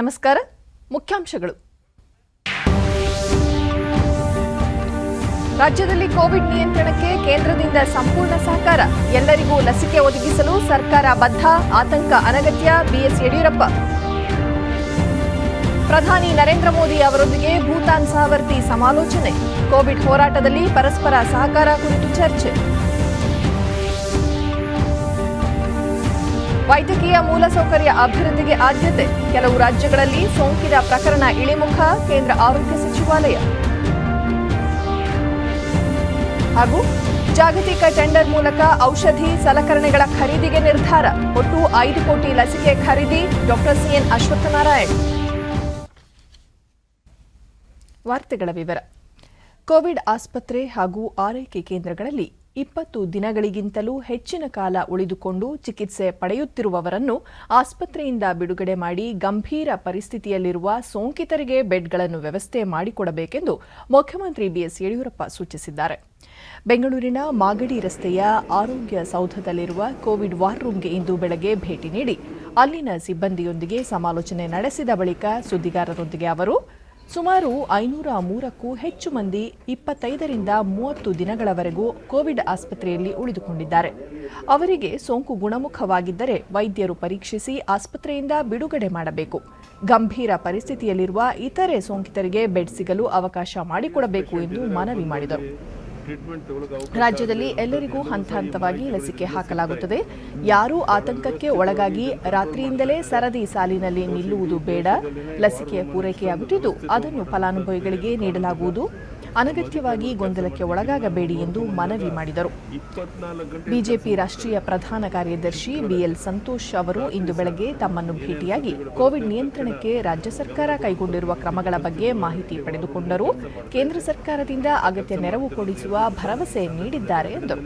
ನಮಸ್ಕಾರ. ಮುಖ್ಯಾಂಶಗಳು. ರಾಜ್ಯದಲ್ಲಿ ಕೋವಿಡ್ ನಿಯಂತ್ರಣಕ್ಕೆ ಕೇಂದ್ರದಿಂದ ಸಂಪೂರ್ಣ ಸಹಕಾರ. ಎಲ್ಲರಿಗೂ ಲಸಿಕೆ ಒದಗಿಸಲು ಸರ್ಕಾರ ಬದ್ಧ. ಆತಂಕ ಅನಗತ್ಯ. ಬಿಎಸ್ ಯಡಿಯೂರಪ್ಪ. ಪ್ರಧಾನಿ ನರೇಂದ್ರ ಮೋದಿ ಅವರೊಂದಿಗೆ ಭೂತಾನ್ ಸಹವರ್ತಿ ಸಮಾಲೋಚನೆ. ಕೋವಿಡ್ ಹೋರಾಟದಲ್ಲಿ ಪರಸ್ಪರ ಸಹಕಾರ ಕುರಿತು ಚರ್ಚೆ. ವೈದ್ಯಕೀಯ ಮೂಲಸೌಕರ್ಯ ಅಭಿವೃದ್ಧಿಗೆ ಆದ್ಯತೆ. ಕೆಲವು ರಾಜ್ಯಗಳಲ್ಲಿ ಸೋಂಕಿನ ಪ್ರಕರಣ ಇಳಿಮುಖ. ಕೇಂದ್ರ ಆರೋಗ್ಯ ಸಚಿವಾಲಯ. ಹಾಗೂ ಜಾಗತಿಕ ಟೆಂಡರ್ ಮೂಲಕ ಔಷಧಿ ಸಲಕರಣೆಗಳ ಖರೀದಿಗೆ ನಿರ್ಧಾರ. ಒಟ್ಟು 5 ಕೋಟಿ ಲಸಿಕೆ ಖರೀದಿ. Doctor C N Ashwathnarayan. ವಾರ್ತೆಗಳ ವಿವರ. ಕೋವಿಡ್ ಆಸ್ಪತ್ರೆ ಹಾಗೂ ಆರೈಕೆ ಕೇಂದ್ರಗಳಲ್ಲಿ 20 ದಿನಗಳಿಗಿಂತಲೂ ಹೆಚ್ಚಿನ ಕಾಲ ಉಳಿದುಕೊಂಡು ಚಿಕಿತ್ಸೆ ಪಡೆಯುತ್ತಿರುವವರನ್ನು ಆಸ್ಪತ್ರೆಯಿಂದ ಬಿಡುಗಡೆ ಮಾಡಿ ಗಂಭೀರ ಪರಿಸ್ಥಿತಿಯಲ್ಲಿರುವ ಸೋಂಕಿತರಿಗೆ ಬೆಡ್ಗಳನ್ನು ವ್ಯವಸ್ಥೆ ಮಾಡಿಕೊಡಬೇಕೆಂದು ಮುಖ್ಯಮಂತ್ರಿ ಬಿಎಸ್ ಯಡಿಯೂರಪ್ಪ ಸೂಚಿಸಿದ್ದಾರೆ. ಬೆಂಗಳೂರಿನ ಮಾಗಡಿ ರಸ್ತೆಯ ಆರೋಗ್ಯ ಸೌಧದಲ್ಲಿರುವ ಕೋವಿಡ್ ವಾರ್ ರೂಮ್ಗೆ ಇಂದು ಬೆಳಗ್ಗೆ ಭೇಟಿ ನೀಡಿ ಅಲ್ಲಿನ ಸಿಬ್ಬಂದಿಯೊಂದಿಗೆ ಸಮಾಲೋಚನೆ ನಡೆಸಿದ ಬಳಿಕ ಸುದ್ದಿಗಾರರೊಂದಿಗೆ ಅವರು ಸುಮಾರು 503ಕ್ಕೂ ಹೆಚ್ಚು ಮಂದಿ 25ರಿಂದ 30 ದಿನಗಳವರೆಗೂ ಕೋವಿಡ್ ಆಸ್ಪತ್ರೆಯಲ್ಲಿ ಉಳಿದುಕೊಂಡಿದ್ದಾರೆ. ಅವರಿಗೆ ಸೋಂಕು ಗುಣಮುಖವಾಗಿದ್ದರೆ ವೈದ್ಯರು ಪರೀಕ್ಷಿಸಿ ಆಸ್ಪತ್ರೆಯಿಂದ ಬಿಡುಗಡೆ ಮಾಡಬೇಕು. ಗಂಭೀರ ಪರಿಸ್ಥಿತಿಯಲ್ಲಿರುವ ಇತರೆ ಸೋಂಕಿತರಿಗೆ ಬೆಡ್ ಸಿಗಲು ಅವಕಾಶ ಮಾಡಿಕೊಡಬೇಕು ಎಂದು ಮನವಿ ಮಾಡಿದರು. ರಾಜ್ಯದಲ್ಲಿ ಎಲ್ಲರಿಗೂ ಹಂತ ಹಂತವಾಗಿ ಲಸಿಕೆ ಹಾಕಲಾಗುತ್ತದೆ. ಯಾರೂ ಆತಂಕಕ್ಕೆ ಒಳಗಾಗಿ ರಾತ್ರಿಯಿಂದಲೇ ಸರದಿ ಸಾಲಿನಲ್ಲಿ ನಿಲ್ಲುವುದು ಬೇಡ. ಲಸಿಕೆಯ ಪೂರೈಕೆಯಾಗುತ್ತಿದ್ದು ಅದನ್ನು ಫಲಾನುಭವಿಗಳಿಗೆ ನೀಡಲಾಗುವುದು. ಅನಗತ್ಯವಾಗಿ ಗೊಂದಲಕ್ಕೆ ಒಳಗಾಗಬೇಡಿ ಎಂದು ಮನವಿ ಮಾಡಿದರು. ಬಿಜೆಪಿ ರಾಷ್ಟ್ರೀಯ ಪ್ರಧಾನ ಕಾರ್ಯದರ್ಶಿ ಬಿಎಲ್ ಸಂತೋಷ್ ಅವರು ಇಂದು ಬೆಳಗ್ಗೆ ತಮ್ಮನ್ನು ಭೇಟಿಯಾಗಿ ಕೋವಿಡ್ ನಿಯಂತ್ರಣಕ್ಕೆ ರಾಜ್ಯ ಸರ್ಕಾರ ಕೈಗೊಂಡಿರುವ ಕ್ರಮಗಳ ಬಗ್ಗೆ ಮಾಹಿತಿ ಪಡೆದುಕೊಂಡರು. ಕೇಂದ್ರ ಸರ್ಕಾರದಿಂದ ಅಗತ್ಯ ನೆರವು ಕೊಡಿಸುವ ಭರವಸೆ ನೀಡಿದ್ದಾರೆ ಎಂದರು.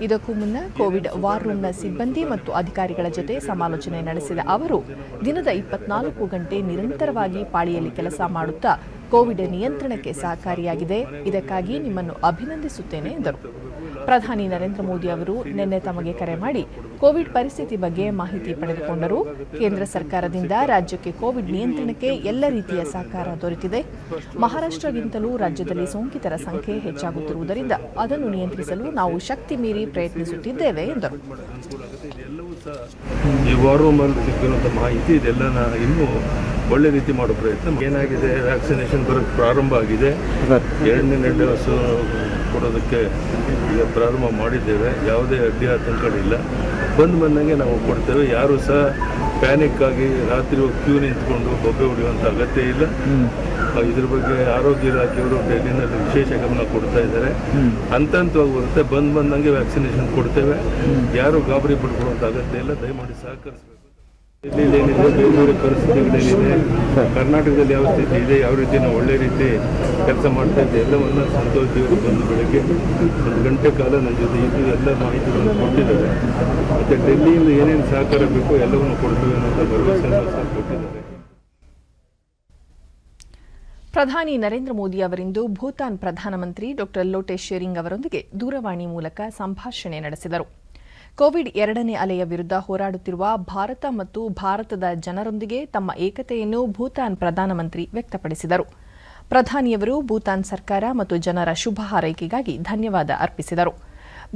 ಇದಕ್ಕೂ ಮುನ್ನ ಕೋವಿಡ್ ವಾರ್ ರೂಮ್ನ ಸಿಬ್ಬಂದಿ ಮತ್ತು ಅಧಿಕಾರಿಗಳ ಜೊತೆ ಸಮಾಲೋಚನೆ ನಡೆಸಿದ ಅವರು ದಿನದ 24 ಗಂಟೆ ನಿರಂತರವಾಗಿ ಪಾಳಿಯಲ್ಲಿ ಕೆಲಸ ಮಾಡುತ್ತಾ ಕೋವಿಡ್ ನಿಯಂತ್ರಣಕ್ಕೆ ಸಹಕಾರಿಯಾಗಿದೆ. ಇದಕ್ಕಾಗಿ ನಿಮ್ಮನ್ನು ಅಭಿನಂದಿಸುತ್ತೇನೆ ಎಂದರು. ಪ್ರಧಾನಿ ನರೇಂದ್ರ ಮೋದಿ ಅವರು ನಿನ್ನೆ ತಮಗೆ ಕರೆ ಮಾಡಿ ಕೋವಿಡ್ ಪರಿಸ್ಥಿತಿ ಬಗ್ಗೆ ಮಾಹಿತಿ ಪಡೆದುಕೊಂಡರು. ಕೇಂದ್ರ ಸರ್ಕಾರದಿಂದ ರಾಜ್ಯಕ್ಕೆ ಕೋವಿಡ್ ನಿಯಂತ್ರಣಕ್ಕೆ ಎಲ್ಲ ರೀತಿಯ ಸಹಕಾರ ದೊರೆತಿದೆ. ಮಹಾರಾಷ್ಟ್ರಗಿಂತಲೂ ರಾಜ್ಯದಲ್ಲಿ ಸೋಂಕಿತರ ಸಂಖ್ಯೆ ಹೆಚ್ಚಾಗುತ್ತಿರುವುದರಿಂದ ಅದನ್ನು ನಿಯಂತ್ರಿಸಲು ನಾವು ಶಕ್ತಿ ಮೀರಿ ಪ್ರಯತ್ನಿಸುತ್ತಿದ್ದೇವೆ ಎಂದರು. ಈ ವಾರ್ ರೂಮಲ್ಲಿ ಸಿಕ್ಕಿರುವಂಥ ಮಾಹಿತಿ ಇದೆಲ್ಲ ಇನ್ನೂ ಒಳ್ಳೆ ರೀತಿ ಮಾಡೋ ಪ್ರಯತ್ನ ಏನಾಗಿದೆ. ವ್ಯಾಕ್ಸಿನೇಷನ್ ಬರೋಕ್ಕೆ ಪ್ರಾರಂಭ ಆಗಿದೆ. 2ನೇ ಡೋಸ್ ಕೊಡೋದಕ್ಕೆ ಈಗ ಪ್ರಾರಂಭ ಮಾಡಿದ್ದೇವೆ. ಯಾವುದೇ ಅಡ್ಡಿ ಆತಂಕಗಳಿಲ್ಲ. ಬಂದಂಗೆ ನಾವು ಕೊಡ್ತೇವೆ. ಯಾರು ಸಹ ಪ್ಯಾನಿಕ್ ಆಗಿ ರಾತ್ರಿ ಕ್ಯೂ ನಿಂತ್ಕೊಂಡು ಬೊಬ್ಬೆ ಹೊಡೆಯುವಂಥ ಅಗತ್ಯ ಇಲ್ಲ. ಇದ್ರ ಬಗ್ಗೆ ಆರೋಗ್ಯ ಇಲಾಖೆಯವರು ಡೆಲ್ಲಿನಲ್ಲಿ ವಿಶೇಷ ಗಮನ ಕೊಡ್ತಾ ಇದ್ದಾರೆ. ಹಂತವಾಗಿ ಬರುತ್ತೆ. ಬಂದಂಗೆ ವ್ಯಾಕ್ಸಿನೇಷನ್ ಕೊಡ್ತೇವೆ. ಯಾರು ಗಾಬರಿ ಪಡ್ಕೊಳ್ಳುವಂಥ ಅಗತ್ಯ ಇಲ್ಲ. ದಯಮಾಡಿ ಸಹಕರಿಸಬೇಕು. ಡೆಲ್ಲಿಯಲ್ಲಿ ಏನಿದೆ, ಬೇರೆ ಪರಿಸ್ಥಿತಿಗಳೇನಿದೆ, ಕರ್ನಾಟಕದಲ್ಲಿ ಯಾವ ಸ್ಥಿತಿ ಇದೆ, ಯಾವ ರೀತಿ ನಾವು ಒಳ್ಳೆ ರೀತಿ ಕೆಲಸ ಮಾಡ್ತಾ ಇದ್ದೆ ಎಲ್ಲವನ್ನ ಸಂತೋಷ್ ಅವರು ಬಂದು ಬೆಳಗ್ಗೆ 1 ಗಂಟೆ ಕಾಲ ನನ್ನ ಜೊತೆ ಇದ್ದು ಎಲ್ಲ ಮಾಹಿತಿಗಳನ್ನು ಕೊಟ್ಟಿದ್ದಾರೆ. ಮತ್ತು ಡೆಲ್ಲಿಯಿಂದ ಏನೇನು ಸಹಕಾರ ಬೇಕೋ ಎಲ್ಲವನ್ನು ಕೊಡ್ತೇವೆ ಅನ್ನೋ ಭರವಸೆಯನ್ನು ಸಹ ಕೊಟ್ಟಿದ್ದಾರೆ. ಪ್ರಧಾನಿ ನರೇಂದ್ರ ಮೋದಿ ಅವರಿಂದು ಭೂತಾನ್ ಪ್ರಧಾನಮಂತ್ರಿ ಡಾಕ್ಟರ್ ಲೋಟೆ ಶೆರಿಂಗ್ ಅವರೊಂದಿಗೆ ದೂರವಾಣಿ ಮೂಲಕ ಸಂಭಾಷಣೆ ನಡೆಸಿದರು. ಕೋವಿಡ್ 2ನೇ ಅಲೆಯ ವಿರುದ್ಧ ಹೋರಾಡುತ್ತಿರುವ ಭಾರತ ಮತ್ತು ಭಾರತದ ಜನರೊಂದಿಗೆ ತಮ್ಮ ಏಕತೆಯನ್ನು ಭೂತಾನ್ ಪ್ರಧಾನಮಂತ್ರಿ ವ್ಯಕ್ತಪಡಿಸಿದರು. ಪ್ರಧಾನಿಯವರು ಭೂತಾನ್ ಸರ್ಕಾರ ಮತ್ತು ಜನರ ಶುಭ ಹಾರೈಕೆಗಾಗಿ ಧನ್ಯವಾದ ಅರ್ಪಿಸಿದರು.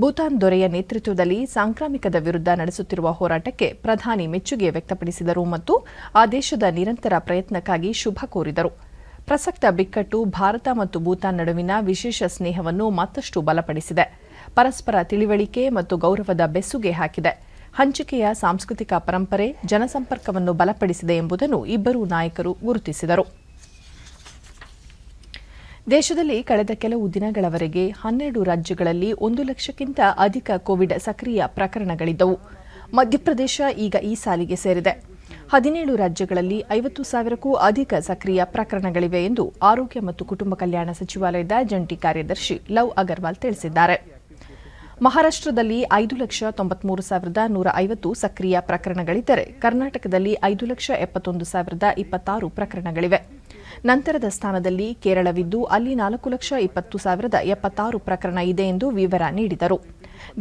ಭೂತಾನ್ ದೊರೆಯ ನೇತೃತ್ವದಲ್ಲಿ ಸಾಂಕ್ರಾಮಿಕದ ವಿರುದ್ಧ ನಡೆಸುತ್ತಿರುವ ಹೋರಾಟಕ್ಕೆ ಪ್ರಧಾನಿ ಮೆಚ್ಚುಗೆ ವ್ಯಕ್ತಪಡಿಸಿದರು ಮತ್ತು ಆ ದೇಶದ ನಿರಂತರ ಪ್ರಯತ್ನಕ್ಕಾಗಿ ಶುಭ ಕೋರಿದರು. ಪ್ರಸಕ್ತ ಬಿಕ್ಕಟ್ಟು ಭಾರತ ಮತ್ತು ಭೂತಾನ್ ನಡುವಿನ ವಿಶೇಷ ಸ್ನೇಹವನ್ನು ಮತ್ತಷ್ಟು ಬಲಪಡಿಸಿದೆ. ಪರಸ್ಪರ ತಿಳಿವಳಿಕೆ ಮತ್ತು ಗೌರವದ ಬೆಸುಗೆ ಹಾಕಿದೆ. ಹಂಚಿಕೆಯ ಸಾಂಸ್ಕೃತಿಕ ಪರಂಪರೆ ಜನಸಂಪರ್ಕವನ್ನು ಬಲಪಡಿಸಿದೆ ಎಂಬುದನ್ನು ಇಬ್ಬರೂ ನಾಯಕರು ಗುರುತಿಸಿದರು. ದೇಶದಲ್ಲಿ ಕಳೆದ ಕೆಲವು ದಿನಗಳವರೆಗೆ 12 ರಾಜ್ಯಗಳಲ್ಲಿ 1 ಲಕ್ಷಕ್ಕಿಂತ ಅಧಿಕ ಕೋವಿಡ್ ಸಕ್ರಿಯ ಪ್ರಕರಣಗಳಿದ್ದವು. ಮಧ್ಯಪ್ರದೇಶ ಈಗ ಈ ಸಾಲಿಗೆ ಸೇರಿದೆ. 17 ರಾಜ್ಯಗಳಲ್ಲಿ 50,000ಕ್ಕೂ ಅಧಿಕ ಸಕ್ರಿಯ ಪ್ರಕರಣಗಳಿವೆ ಎಂದು ಆರೋಗ್ಯ ಮತ್ತು ಕುಟುಂಬ ಕಲ್ಯಾಣ ಸಚಿವಾಲಯದ ಜಂಟಿ ಕಾರ್ಯದರ್ಶಿ ಲವ್ ಅಗರ್ವಾಲ್ ತಿಳಿಸಿದ್ದಾರೆ. ಮಹಾರಾಷ್ಟ್ರದಲ್ಲಿ 5,93,150 ಸಕ್ರಿಯ ಪ್ರಕರಣಗಳಿದ್ದರೆ ಕರ್ನಾಟಕದಲ್ಲಿ 5,71,026 ಪ್ರಕರಣಗಳಿವೆ. ನಂತರದ ಸ್ಥಾನದಲ್ಲಿ ಕೇರಳವಿದ್ದು ಅಲ್ಲಿ 4,20,76 ಪ್ರಕರಣ ಇದೆ ಎಂದು ವಿವರ ನೀಡಿದರು.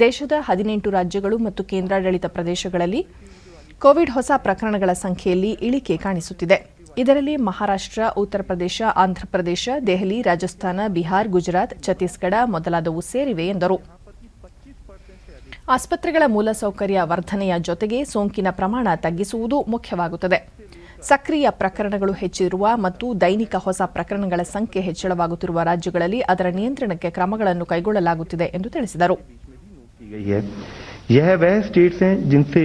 ದೇಶದ 18 ರಾಜ್ಯಗಳು ಮತ್ತು ಕೇಂದ್ರಾಡಳಿತ ಪ್ರದೇಶಗಳಲ್ಲಿ ಕೋವಿಡ್ ಹೊಸ ಪ್ರಕರಣಗಳ ಸಂಖ್ಯೆಯಲ್ಲಿ ಇಳಿಕೆ ಕಾಣಿಸುತ್ತಿದೆ. ಇದರಲ್ಲಿ ಮಹಾರಾಷ್ಟ್ರ, ಉತ್ತರ ಪ್ರದೇಶ, ಆಂಧ್ರಪ್ರದೇಶ, ದೆಹಲಿ, ರಾಜಸ್ಥಾನ, ಬಿಹಾರ್, ಗುಜರಾತ್, ಛತ್ತೀಸ್ಗಢ ಮೊದಲಾದವು ಸೇರಿವೆ ಎಂದರು. ಆಸ್ಪತ್ರೆಗಳ ಮೂಲಸೌಕರ್ಯ ವರ್ಧನೆಯ ಜೊತೆಗೆ ಸೋಂಕಿನ ಪ್ರಮಾಣ ತಗ್ಗಿಸುವುದು ಮುಖ್ಯವಾಗುತ್ತದೆ. ಸಕ್ರಿಯ ಪ್ರಕರಣಗಳು ಹೆಚ್ಚಿರುವ ಮತ್ತು ದೈನಿಕ ಹೊಸ ಪ್ರಕರಣಗಳ ಸಂಖ್ಯೆ ಹೆಚ್ಚಳವಾಗುತ್ತಿರುವ ರಾಜ್ಯಗಳಲ್ಲಿ ಅದರ ನಿಯಂತ್ರಣಕ್ಕೆ ಕ್ರಮಗಳನ್ನು ಕೈಗೊಳ್ಳಲಾಗುತ್ತಿದೆ ಎಂದು ತಿಳಿಸಿದರು. यह वह स्टेट्स हैं जिनसे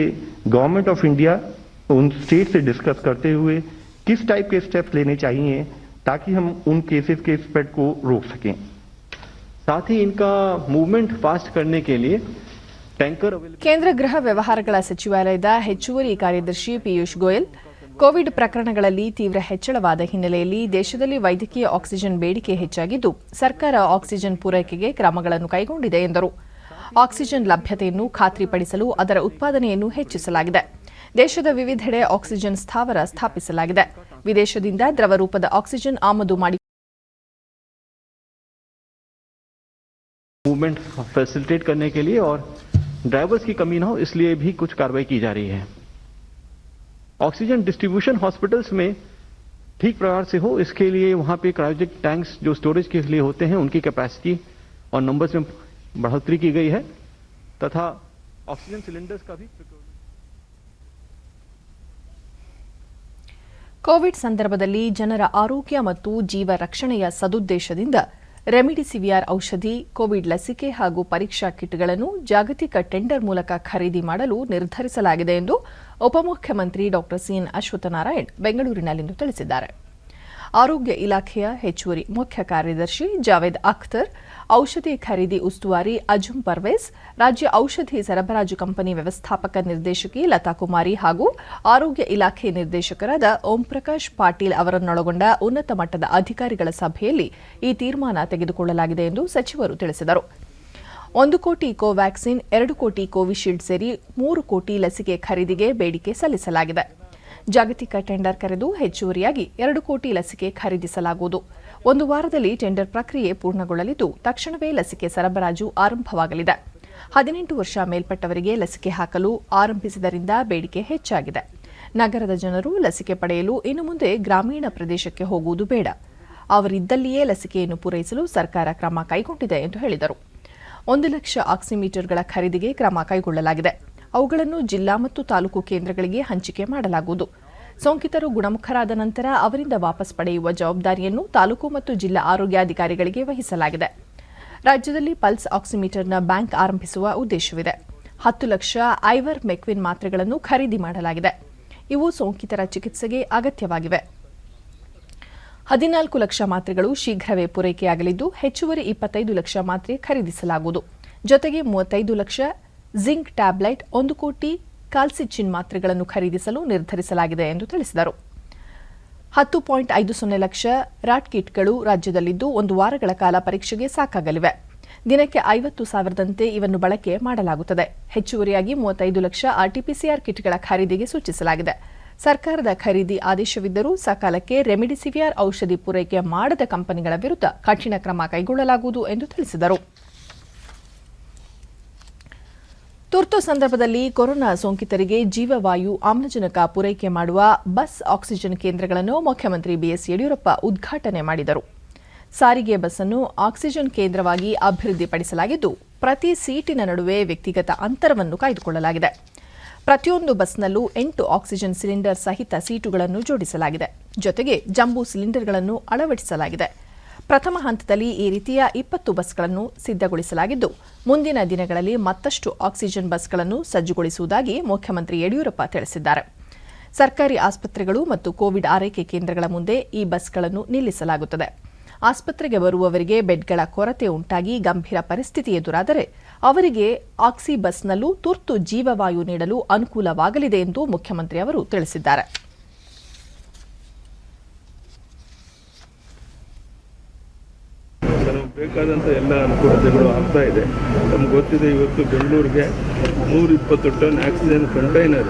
गवर्नमेंट ऑफ इंडिया उन स्टेट से डिस्कस करते हुए किस टाइप के स्टेप्स लेने चाहिए ताकि हम उन केसेस के स्प्रेड को रोक सकें. साथ ही इनका मूवमेंट फास्ट करने के लिए टैंकर ಕೇಂದ್ರ ಗೃಹ ವ್ಯವಹಾರಗಳ ಸಚಿವಾಲಯದ ಹೆಚ್ಚುವರಿ ಕಾರ್ಯದರ್ಶಿ ಪಿಯೂಷ್ ಗೋಯಲ್ ಕೋವಿಡ್ ಪ್ರಕರಣಗಳಲ್ಲಿ ತೀವ್ರ ಹೆಚ್ಚಳವಾದ ಹಿನ್ನೆಲೆಯಲ್ಲಿ ದೇಶದಲ್ಲಿ ವೈದ್ಯಕೀಯ ಆಕ್ಸಿಜನ್ ಬೇಡಿಕೆ ಹೆಚ್ಚಾಗಿದ್ದು ಸರ್ಕಾರ ಆಕ್ಸಿಜನ್ ಪೂರೈಕೆಗೆ ಕ್ರಮಗಳನ್ನು ಕೈಗೊಂಡಿದೆ ಎಂದರು. ಆಕ್ಸಿಜನ್ ಲಭ್ಯತೆಯನ್ನು ಖಾತ್ರಿಪಡಿಸಲು ಅದರ ಉತ್ಪಾದನೆಯನ್ನು ಹೆಚ್ಚಿಸಲಾಗಿದೆ. ದೇಶದ ವಿವಿಧೆಡೆ ಆಕ್ಸಿಜನ್ ಸ್ಥಾವರ ಸ್ಥಾಪಿಸಲಾಗಿದೆ. ವಿದೇಶದಿಂದ ದ್ರವ ರೂಪದ ಆಕ್ಸಿಜನ್ ಆಮದು ಮಾಡಿ मूवमेंट फैसिलिटेट करने के लिए और ड्राइवर्स की कमी न हो इसलिए भी कुछ कार्रवाई की जा रही है. ऑक्सीजन डिस्ट्रीब्यूशन हॉस्पिटल्स में ठीक प्रकार से हो इसके लिए वहां पे क्रायोजेनिक टैंक्स जो स्टोरेज के लिए होते हैं उनकी कैपेसिटी और नंबर्स में बढ़ोतरी की गई है तथा ऑक्सीजन सिलेंडर्स का भी ಕೋವಿಡ್ ಸಂದರ್ಭದಲ್ಲಿ ಜನರ ಆರೋಗ್ಯ ಮತ್ತು ಜೀವ ರಕ್ಷಣೆಯ ಸದುದ್ದೇಶದಿಂದ ರೆಮಿಡಿಸಿವಿಯರ್ ಔಷಧಿ, ಕೋವಿಡ್ ಲಸಿಕೆ ಹಾಗೂ ಪರೀಕ್ಷಾ ಕಿಟ್ಗಳನ್ನು ಜಾಗತಿಕ ಟೆಂಡರ್ ಮೂಲಕ ಖರೀದಿ ಮಾಡಲು ನಿರ್ಧರಿಸಲಾಗಿದೆ ಎಂದು ಉಪಮುಖ್ಯಮಂತ್ರಿ ಡಾ ಸಿಎನ್ ಅಶ್ವತ್ಥನಾರಾಯಣ್ ಬೆಂಗಳೂರಿನಲ್ಲಿಂದು ತಿಳಿಸಿದ್ದಾರೆ. ಆರೋಗ್ಯ ಇಲಾಖೆಯ ಹೆಚ್ಚುವರಿ ಮುಖ್ಯ ಕಾರ್ಯದರ್ಶಿ ಜಾವೇದ್ ಅಖ್ತರ್, ಔಷಧಿ ಖರೀದಿ ಉಸ್ತುವಾರಿ ಅಜುಮ್ ಪರ್ವೇಜ್, ರಾಜ್ಯ ಔಷಧಿ ಸರಬರಾಜು ಕಂಪನಿ ವ್ಯವಸ್ಥಾಪಕ ನಿರ್ದೇಶಕಿ ಲತಾ ಕುಮಾರಿ ಹಾಗೂ ಆರೋಗ್ಯ ಇಲಾಖೆ ನಿರ್ದೇಶಕರಾದ ಓಂ ಪ್ರಕಾಶ್ ಪಾಟೀಲ್ ಅವರನ್ನೊಳಗೊಂಡ ಉನ್ನತ ಮಟ್ಟದ ಅಧಿಕಾರಿಗಳ ಸಭೆಯಲ್ಲಿ ಈ ತೀರ್ಮಾನ ತೆಗೆದುಕೊಳ್ಳಲಾಗಿದೆ ಎಂದು ಸಚಿವರು ತಿಳಿಸಿದರು. 1 ಕೋಟಿ ಕೋವ್ಯಾಕ್ಸಿನ್, 2 ಕೋಟಿ ಕೋವಿಶೀಲ್ಡ್ ಸೇರಿ 3 ಕೋಟಿ ಲಸಿಕೆ ಖರೀದಿಗೆ ಬೇಡಿಕೆ ಸಲ್ಲಿಸಲಾಗಿದೆ. ಜಾಗತಿಕ ಟೆಂಡರ್ ಕರೆದು ಹೆಚ್ಚುವರಿಯಾಗಿ 2 ಕೋಟಿ ಲಸಿಕೆ ಖರೀದಿಸಲಾಗುವುದು. 1 ವಾರದಲ್ಲಿ ಟೆಂಡರ್ ಪ್ರಕ್ರಿಯೆ ಪೂರ್ಣಗೊಳ್ಳಲಿದ್ದು ತಕ್ಷಣವೇ ಲಸಿಕೆ ಸರಬರಾಜು ಆರಂಭವಾಗಲಿದೆ. 18 ವರ್ಷ ಮೇಲ್ಪಟ್ಟವರಿಗೆ ಲಸಿಕೆ ಹಾಕಲು ಆರಂಭಿಸಿದ್ದರಿಂದ ಬೇಡಿಕೆ ಹೆಚ್ಚಾಗಿದೆ. ನಗರದ ಜನರು ಲಸಿಕೆ ಪಡೆಯಲು ಇನ್ನು ಮುಂದೆ ಗ್ರಾಮೀಣ ಪ್ರದೇಶಕ್ಕೆ ಹೋಗುವುದು ಬೇಡ. ಅವರಿದ್ದಲ್ಲಿಯೇ ಲಸಿಕೆಯನ್ನು ಪೂರೈಸಲು ಸರ್ಕಾರ ಕ್ರಮ ಕೈಗೊಂಡಿದೆ ಎಂದು ಹೇಳಿದರು. 1 ಲಕ್ಷ ಆಕ್ಸಿಮೀಟರ್ಗಳ ಖರೀದಿಗೆ ಕ್ರಮ ಕೈಗೊಳ್ಳಲಾಗಿದೆ. ಅವುಗಳನ್ನು ಜಿಲ್ಲಾ ಮತ್ತು ತಾಲೂಕು ಕೇಂದ್ರಗಳಿಗೆ ಹಂಚಿಕೆ ಮಾಡಲಾಗುವುದು. ಸೋಂಕಿತರು ಗುಣಮುಖರಾದ ನಂತರ ಅವರಿಂದ ವಾಪಸ್ ಪಡೆಯುವ ಜವಾಬ್ದಾರಿಯನ್ನು ತಾಲೂಕು ಮತ್ತು ಜಿಲ್ಲಾ ಆರೋಗ್ಯಾಧಿಕಾರಿಗಳಿಗೆ ವಹಿಸಲಾಗಿದೆ. ರಾಜ್ಯದಲ್ಲಿ ಪಲ್ಸ್ ಆಕ್ಸಿಮೀಟರ್ನ ಬ್ಯಾಂಕ್ ಆರಂಭಿಸುವ ಉದ್ದೇಶವಿದೆ. 10 ಲಕ್ಷ ಐವರ್ ಮೆಕ್ವಿನ್ ಮಾತ್ರೆಗಳನ್ನು ಖರೀದಿ ಮಾಡಲಾಗಿದೆ. ಇವು ಸೋಂಕಿತರ ಚಿಕಿತ್ಸೆಗೆ ಅಗತ್ಯವಾಗಿವೆ. 14 ಲಕ್ಷ ಮಾತ್ರೆಗಳು ಶೀಘ್ರವೇ ಪೂರೈಕೆಯಾಗಲಿದ್ದು ಹೆಚ್ಚುವರಿ 25 ಲಕ್ಷ ಮಾತ್ರೆ ಖರೀದಿಸಲಾಗುವುದು. ಜೊತೆಗೆ 35 ಲಕ್ಷ ಜಿಂಕ್ ಟ್ಯಾಬ್ಲೆಟ್, 1 ಕೋಟಿ ಕಾಲ್ಸಿಚಿನ್ ಮಾತ್ರೆಗಳನ್ನು ಖರೀದಿಸಲು ನಿರ್ಧರಿಸಲಾಗಿದೆ ಎಂದು ತಿಳಿಸಿದರು. 10.50 ಲಕ್ಷ ರ್ಯಾಟ್ ಕಿಟ್ಗಳು ರಾಜ್ಯದಲ್ಲಿದ್ದು 1 ವಾರಗಳ ಕಾಲ ಪರೀಕ್ಷೆಗೆ ಸಾಕಾಗಲಿವೆ. ದಿನಕ್ಕೆ 50,000ದಂತೆ ಇವನ್ನು ಬಳಕೆ ಮಾಡಲಾಗುತ್ತದೆ. ಹೆಚ್ಚುವರಿಯಾಗಿ 35 ಲಕ್ಷ ಆರ್ಟಿಪಿಸಿಆರ್ ಕಿಟ್ಗಳ ಖರೀದಿಗೆ ಸೂಚಿಸಲಾಗಿದೆ. ಸರ್ಕಾರದ ಖರೀದಿ ಆದೇಶವಿದ್ದರೂ ಸಕಾಲಕ್ಕೆ ರೆಮಿಡಿಸಿವಿಯರ್ ಔಷಧಿ ಪೂರೈಕೆ ಮಾಡದ ಕಂಪನಿಗಳ ವಿರುದ್ಧ ಕಠಿಣ ಕ್ರಮ ಕೈಗೊಳ್ಳಲಾಗುವುದು ಎಂದು ತಿಳಿಸಿದರು. ತುರ್ತು ಸಂದರ್ಭದಲ್ಲಿ ಕೊರೋನಾ ಸೋಂಕಿತರಿಗೆ ಜೀವವಾಯು, ಆಮ್ಲಜನಕ ಪೂರೈಕೆ ಮಾಡುವ ಬಸ್ ಆಕ್ಸಿಜನ್ ಕೇಂದ್ರಗಳನ್ನು ಮುಖ್ಯಮಂತ್ರಿ ಬಿಎಸ್ ಯಡಿಯೂರಪ್ಪ ಉದ್ಘಾಟನೆ ಮಾಡಿದರು. ಸಾರಿಗೆ ಬಸ್ ಅನ್ನು ಆಕ್ಸಿಜನ್ ಕೇಂದ್ರವಾಗಿ ಅಭಿವೃದ್ಧಿಪಡಿಸಲಾಗಿದ್ದು ಪ್ರತಿ ಸೀಟಿನ ನಡುವೆ ವ್ಯಕ್ತಿಗತ ಅಂತರವನ್ನು ಕಾಯ್ದುಕೊಳ್ಳಲಾಗಿದೆ. ಪ್ರತಿಯೊಂದು ಬಸ್ನಲ್ಲೂ 8 ಆಕ್ಸಿಜನ್ ಸಿಲಿಂಡರ್ ಸಹಿತ ಸೀಟುಗಳನ್ನು ಜೋಡಿಸಲಾಗಿದೆ. ಜೊತೆಗೆ ಜಂಬೂ ಸಿಲಿಂಡರ್ಗಳನ್ನು ಅಳವಡಿಸಲಾಗಿದೆ. ಪ್ರಥಮ ಹಂತದಲ್ಲಿ ಈ ರೀತಿಯ 20 ಬಸ್ಗಳನ್ನು ಸಿದ್ಧಗೊಳಿಸಲಾಗಿದ್ದು ಮುಂದಿನ ದಿನಗಳಲ್ಲಿ ಮತ್ತಷ್ಟು ಆಕ್ಸಿಜನ್ ಬಸ್ಗಳನ್ನು ಸಜ್ಜುಗೊಳಿಸುವುದಾಗಿ ಮುಖ್ಯಮಂತ್ರಿ ಯಡಿಯೂರಪ್ಪ ತಿಳಿಸಿದ್ದಾರೆ. ಸರ್ಕಾರಿ ಆಸ್ಪತ್ರೆಗಳು ಮತ್ತು ಕೋವಿಡ್ ಆರೈಕೆ ಕೇಂದ್ರಗಳ ಮುಂದೆ ಈ ಬಸ್ಗಳನ್ನು ನಿಲ್ಲಿಸಲಾಗುತ್ತದೆ. ಆಸ್ಪತ್ರೆಗೆ ಬರುವವರಿಗೆ ಬೆಡ್ಗಳ ಕೊರತೆ ಉಂಟಾಗಿ ಗಂಭೀರ ಪರಿಸ್ಥಿತಿ ಎದುರಾದರೆ ಅವರಿಗೆ ಆಕ್ಸಿ ಬಸ್ನಲ್ಲೂ ತುರ್ತು ಜೀವವಾಯು ನೀಡಲು ಅನುಕೂಲವಾಗಲಿದೆ ಎಂದು ಮುಖ್ಯಮಂತ್ರಿ ಅವರು ತಿಳಿಸಿದ್ದಾರೆ. ನಮಗೆ ಬೇಕಾದಂಥ ಎಲ್ಲ ಅನುಕೂಲತೆಗಳು ಆಗ್ತಾ ಇದೆ. ನಮ್ಗೆ ಗೊತ್ತಿದೆ, ಇವತ್ತು ಬೆಂಗಳೂರಿಗೆ 120 ಟನ್ ಆಕ್ಸಿಜನ್ ಕಂಟೈನರ್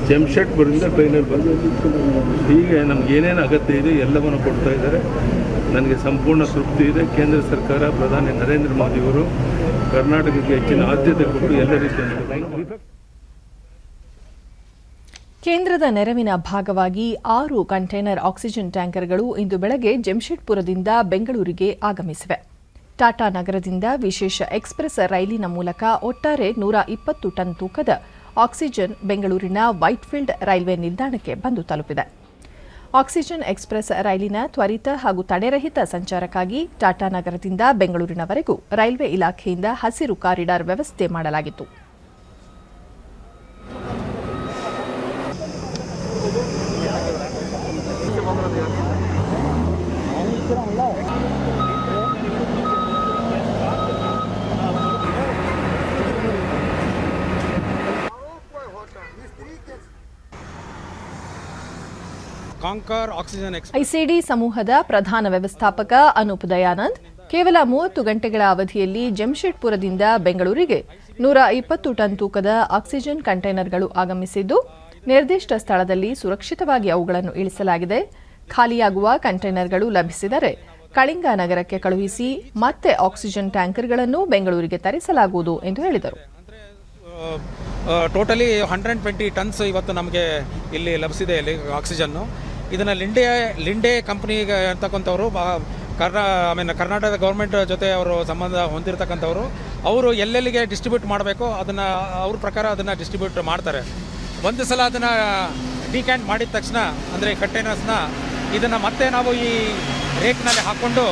ಜಮ್ಶೆಡ್ಪುರದಿಂದ ಟ್ರೈನಲ್ಲಿ ಬಂದಿದೆ. ಹೀಗೆ ನಮ್ಗೆ ಏನೇನು ಅಗತ್ಯ ಇದೆ ಎಲ್ಲವನ್ನು ಕೊಡ್ತಾ ಇದ್ದಾರೆ. ನನಗೆ ಸಂಪೂರ್ಣ ತೃಪ್ತಿ ಇದೆ. ಕೇಂದ್ರ ಸರ್ಕಾರ, ಪ್ರಧಾನಿ ನರೇಂದ್ರ ಮೋದಿಯವರು ಕರ್ನಾಟಕಕ್ಕೆ ಹೆಚ್ಚಿನ ಆದ್ಯತೆ ಕೊಟ್ಟು ಎಲ್ಲ ರೀತಿಯ ಕೇಂದ್ರದ ನೆರವಿನ ಭಾಗವಾಗಿ 6 ಕಂಟೈನರ್ ಆಕ್ಸಿಜನ್ ಟ್ಯಾಂಕರ್ಗಳು ಇಂದು ಬೆಳಗ್ಗೆ ಜೆಮ್ಶೆಡ್ಪುರದಿಂದ ಬೆಂಗಳೂರಿಗೆ ಆಗಮಿಸಿವೆ. ಟಾಟಾ ನಗರದಿಂದ ವಿಶೇಷ ಎಕ್ಸ್‌ಪ್ರೆಸ್ ರೈಲಿನ ಮೂಲಕ ಒಟ್ಟಾರೆ 120 ಟನ್ ತೂಕದ ಆಕ್ಸಿಜನ್ ಬೆಂಗಳೂರಿನ ವೈಟ್‌ಫೀಲ್ಡ್ ರೈಲ್ವೆ ನಿಲ್ದಾಣಕ್ಕೆ ಬಂದು ತಲುಪಿದೆ. ಆಕ್ಸಿಜನ್ ಎಕ್ಸ್‌ಪ್ರೆಸ್ ರೈಲಿನ ತ್ವರಿತ ಹಾಗೂ ತಡೆರಹಿತ ಸಂಚಾರಕ್ಕಾಗಿ ಟಾಟಾ ನಗರದಿಂದ ಬೆಂಗಳೂರಿನವರೆಗೂ ರೈಲ್ವೆ ಇಲಾಖೆಯಿಂದ ಹಸಿರು ಕಾರಿಡಾರ್ ವ್ಯವಸ್ಥೆ ಮಾಡಲಾಗಿತ್ತು. ಐಸಿಡಿ ಸಮೂಹದ ಪ್ರಧಾನ ವ್ಯವಸ್ಥಾಪಕ ಅನೂಪ್ ದಯಾನಂದ್ ಕೇವಲ 30 ಗಂಟೆಗಳ ಅವಧಿಯಲ್ಲಿ ಜೆಮ್ಶೆಡ್ಪುರದಿಂದ ಬೆಂಗಳೂರಿಗೆ 120 ಟನ್ ತೂಕದ ಆಕ್ಸಿಜನ್ ಕಂಟೈನರ್ಗಳು ಆಗಮಿಸಿದ್ದು, ನಿರ್ದಿಷ್ಟ ಸ್ಥಳದಲ್ಲಿ ಸುರಕ್ಷಿತವಾಗಿ ಅವುಗಳನ್ನು ಇಳಿಸಲಾಗಿದೆ. ಖಾಲಿಯಾಗುವ ಕಂಟೈನರ್ಗಳು ಲಭಿಸಿದರೆ ಕಳಿಂಗ ನಗರಕ್ಕೆ ಕಳುಹಿಸಿ ಮತ್ತೆ ಆಕ್ಸಿಜನ್ ಟ್ಯಾಂಕರ್ಗಳನ್ನು ಬೆಂಗಳೂರಿಗೆ ತರಿಸಲಾಗುವುದು ಎಂದು ಹೇಳಿದರು. ಟೋಟಲಿ 120 ಟನ್ಸ್ ಇವತ್ತು ನಮಗೆ ಇಲ್ಲಿ ಲಭಿಸಿದೆ ಆಕ್ಸಿಜನ್ನು. ಇದನ್ನು ಲಿಂಡೆ ಕಂಪ್ನಿಗೆ ಅಂತಕ್ಕಂಥವ್ರು ಕರ್ನಾಟಕದ ಗೌರ್ಮೆಂಟ್ ಜೊತೆ ಅವರು ಸಂಬಂಧ ಹೊಂದಿರತಕ್ಕಂಥವ್ರು, ಅವರು ಎಲ್ಲೆಲ್ಲಿಗೆ ಡಿಸ್ಟ್ರಿಬ್ಯೂಟ್ ಮಾಡಬೇಕು ಅದನ್ನು ಅವ್ರ ಪ್ರಕಾರ ಅದನ್ನು ಡಿಸ್ಟ್ರಿಬ್ಯೂಟ್ ಮಾಡ್ತಾರೆ. ಒಂದು ಸಲ ಅದನ್ನು ಡಿಕ್ಯಾಂಟ್ ಮಾಡಿದ ತಕ್ಷಣ ಅಂದರೆ ಕಂಟೈನರ್ಸ್ನ ಇದನ್ನು ಮತ್ತೆ ನಾವು ಈ ರೇಕ್ನಲ್ಲಿ ಹಾಕ್ಕೊಂಡು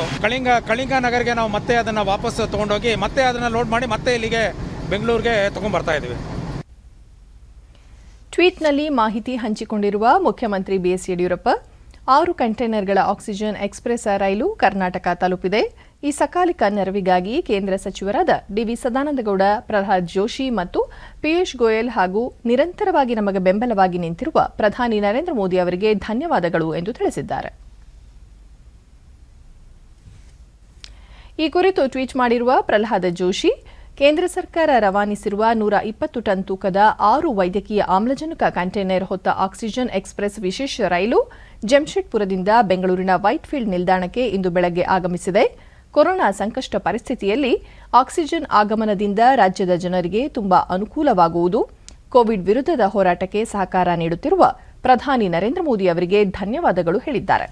ಕಳಿಂಗ ನಗರಿಗೆ ನಾವು ಮತ್ತೆ ಅದನ್ನು ವಾಪಸ್ ತೊಗೊಂಡೋಗಿ ಮತ್ತೆ ಅದನ್ನು ಲೋಡ್ ಮಾಡಿ ಮತ್ತೆ ಇಲ್ಲಿಗೆ ಬೆಂಗಳೂರಿಗೆ ತೊಗೊಂಡ್ಬರ್ತಾ ಇದ್ದೀವಿ. ಟ್ವೀಟ್ನಲ್ಲಿ ಮಾಹಿತಿ ಹಂಚಿಕೊಂಡಿರುವ ಮುಖ್ಯಮಂತ್ರಿ ಬಿಎಸ್ ಯಡಿಯೂರಪ್ಪ, 6 ಕಂಟೈನರ್ಗಳ ಆಕ್ಸಿಜನ್ ಎಕ್ಸ್‌ಪ್ರೆಸ್ ರೈಲು ಕರ್ನಾಟಕ ತಲುಪಿದೆ. ಈ ಸಕಾಲಿಕ ನೆರವಿಗಾಗಿ ಕೇಂದ್ರ ಸಚಿವರಾದ ಡಿವಿ ಸದಾನಂದಗೌಡ, ಪ್ರಹ್ಲಾದ್ ಜೋಶಿ ಮತ್ತು ಪಿಯೂಷ್ ಗೋಯಲ್ ಹಾಗೂ ನಿರಂತರವಾಗಿ ನಮಗೆ ಬೆಂಬಲವಾಗಿ ನಿಂತಿರುವ ಪ್ರಧಾನಿ ನರೇಂದ್ರ ಮೋದಿ ಅವರಿಗೆ ಧನ್ಯವಾದಗಳು ಎಂದು ತಿಳಿಸಿದ್ದಾರೆ. ಈ ಕುರಿತು ಟ್ವೀಟ್ ಮಾಡಿರುವ ಪ್ರಹ್ಲಾದ್ ಜೋಶಿ, ಕೇಂದ್ರ ಸರ್ಕಾರ ರವಾನಿಸಿರುವ 120 ಟನ್ ತೂಕದ 6 ವೈದ್ಯಕೀಯ ಆಮ್ಲಜನಕ ಕಂಟೈನರ್ ಹೊತ್ತ ಆಕ್ಸಿಜನ್ ಎಕ್ಸ್‌ಪ್ರೆಸ್ ವಿಶೇಷ ರೈಲು ಜೆಮ್ಶೆಡ್ಪುರದಿಂದ ಬೆಂಗಳೂರಿನ ವೈಟ್‌ಫೀಲ್ಡ್ ನಿಲ್ದಾಣಕ್ಕೆ ಇಂದು ಬೆಳಗ್ಗೆ ಆಗಮಿಸಿದೆ. ಕೊರೋನಾ ಸಂಕಷ್ಟ ಪರಿಸ್ಥಿತಿಯಲ್ಲಿ ಆಕ್ಸಿಜನ್ ಆಗಮನದಿಂದ ರಾಜ್ಯದ ಜನರಿಗೆ ತುಂಬಾ ಅನುಕೂಲವಾಗುವುದು. ಕೋವಿಡ್ ವಿರುದ್ಧದ ಹೋರಾಟಕ್ಕೆ ಸಹಕಾರ ನೀಡುತ್ತಿರುವ ಪ್ರಧಾನಿ ನರೇಂದ್ರ ಮೋದಿ ಅವರಿಗೆ ಧನ್ಯವಾದಗಳು ಹೇಳಿದ್ದಾರೆ.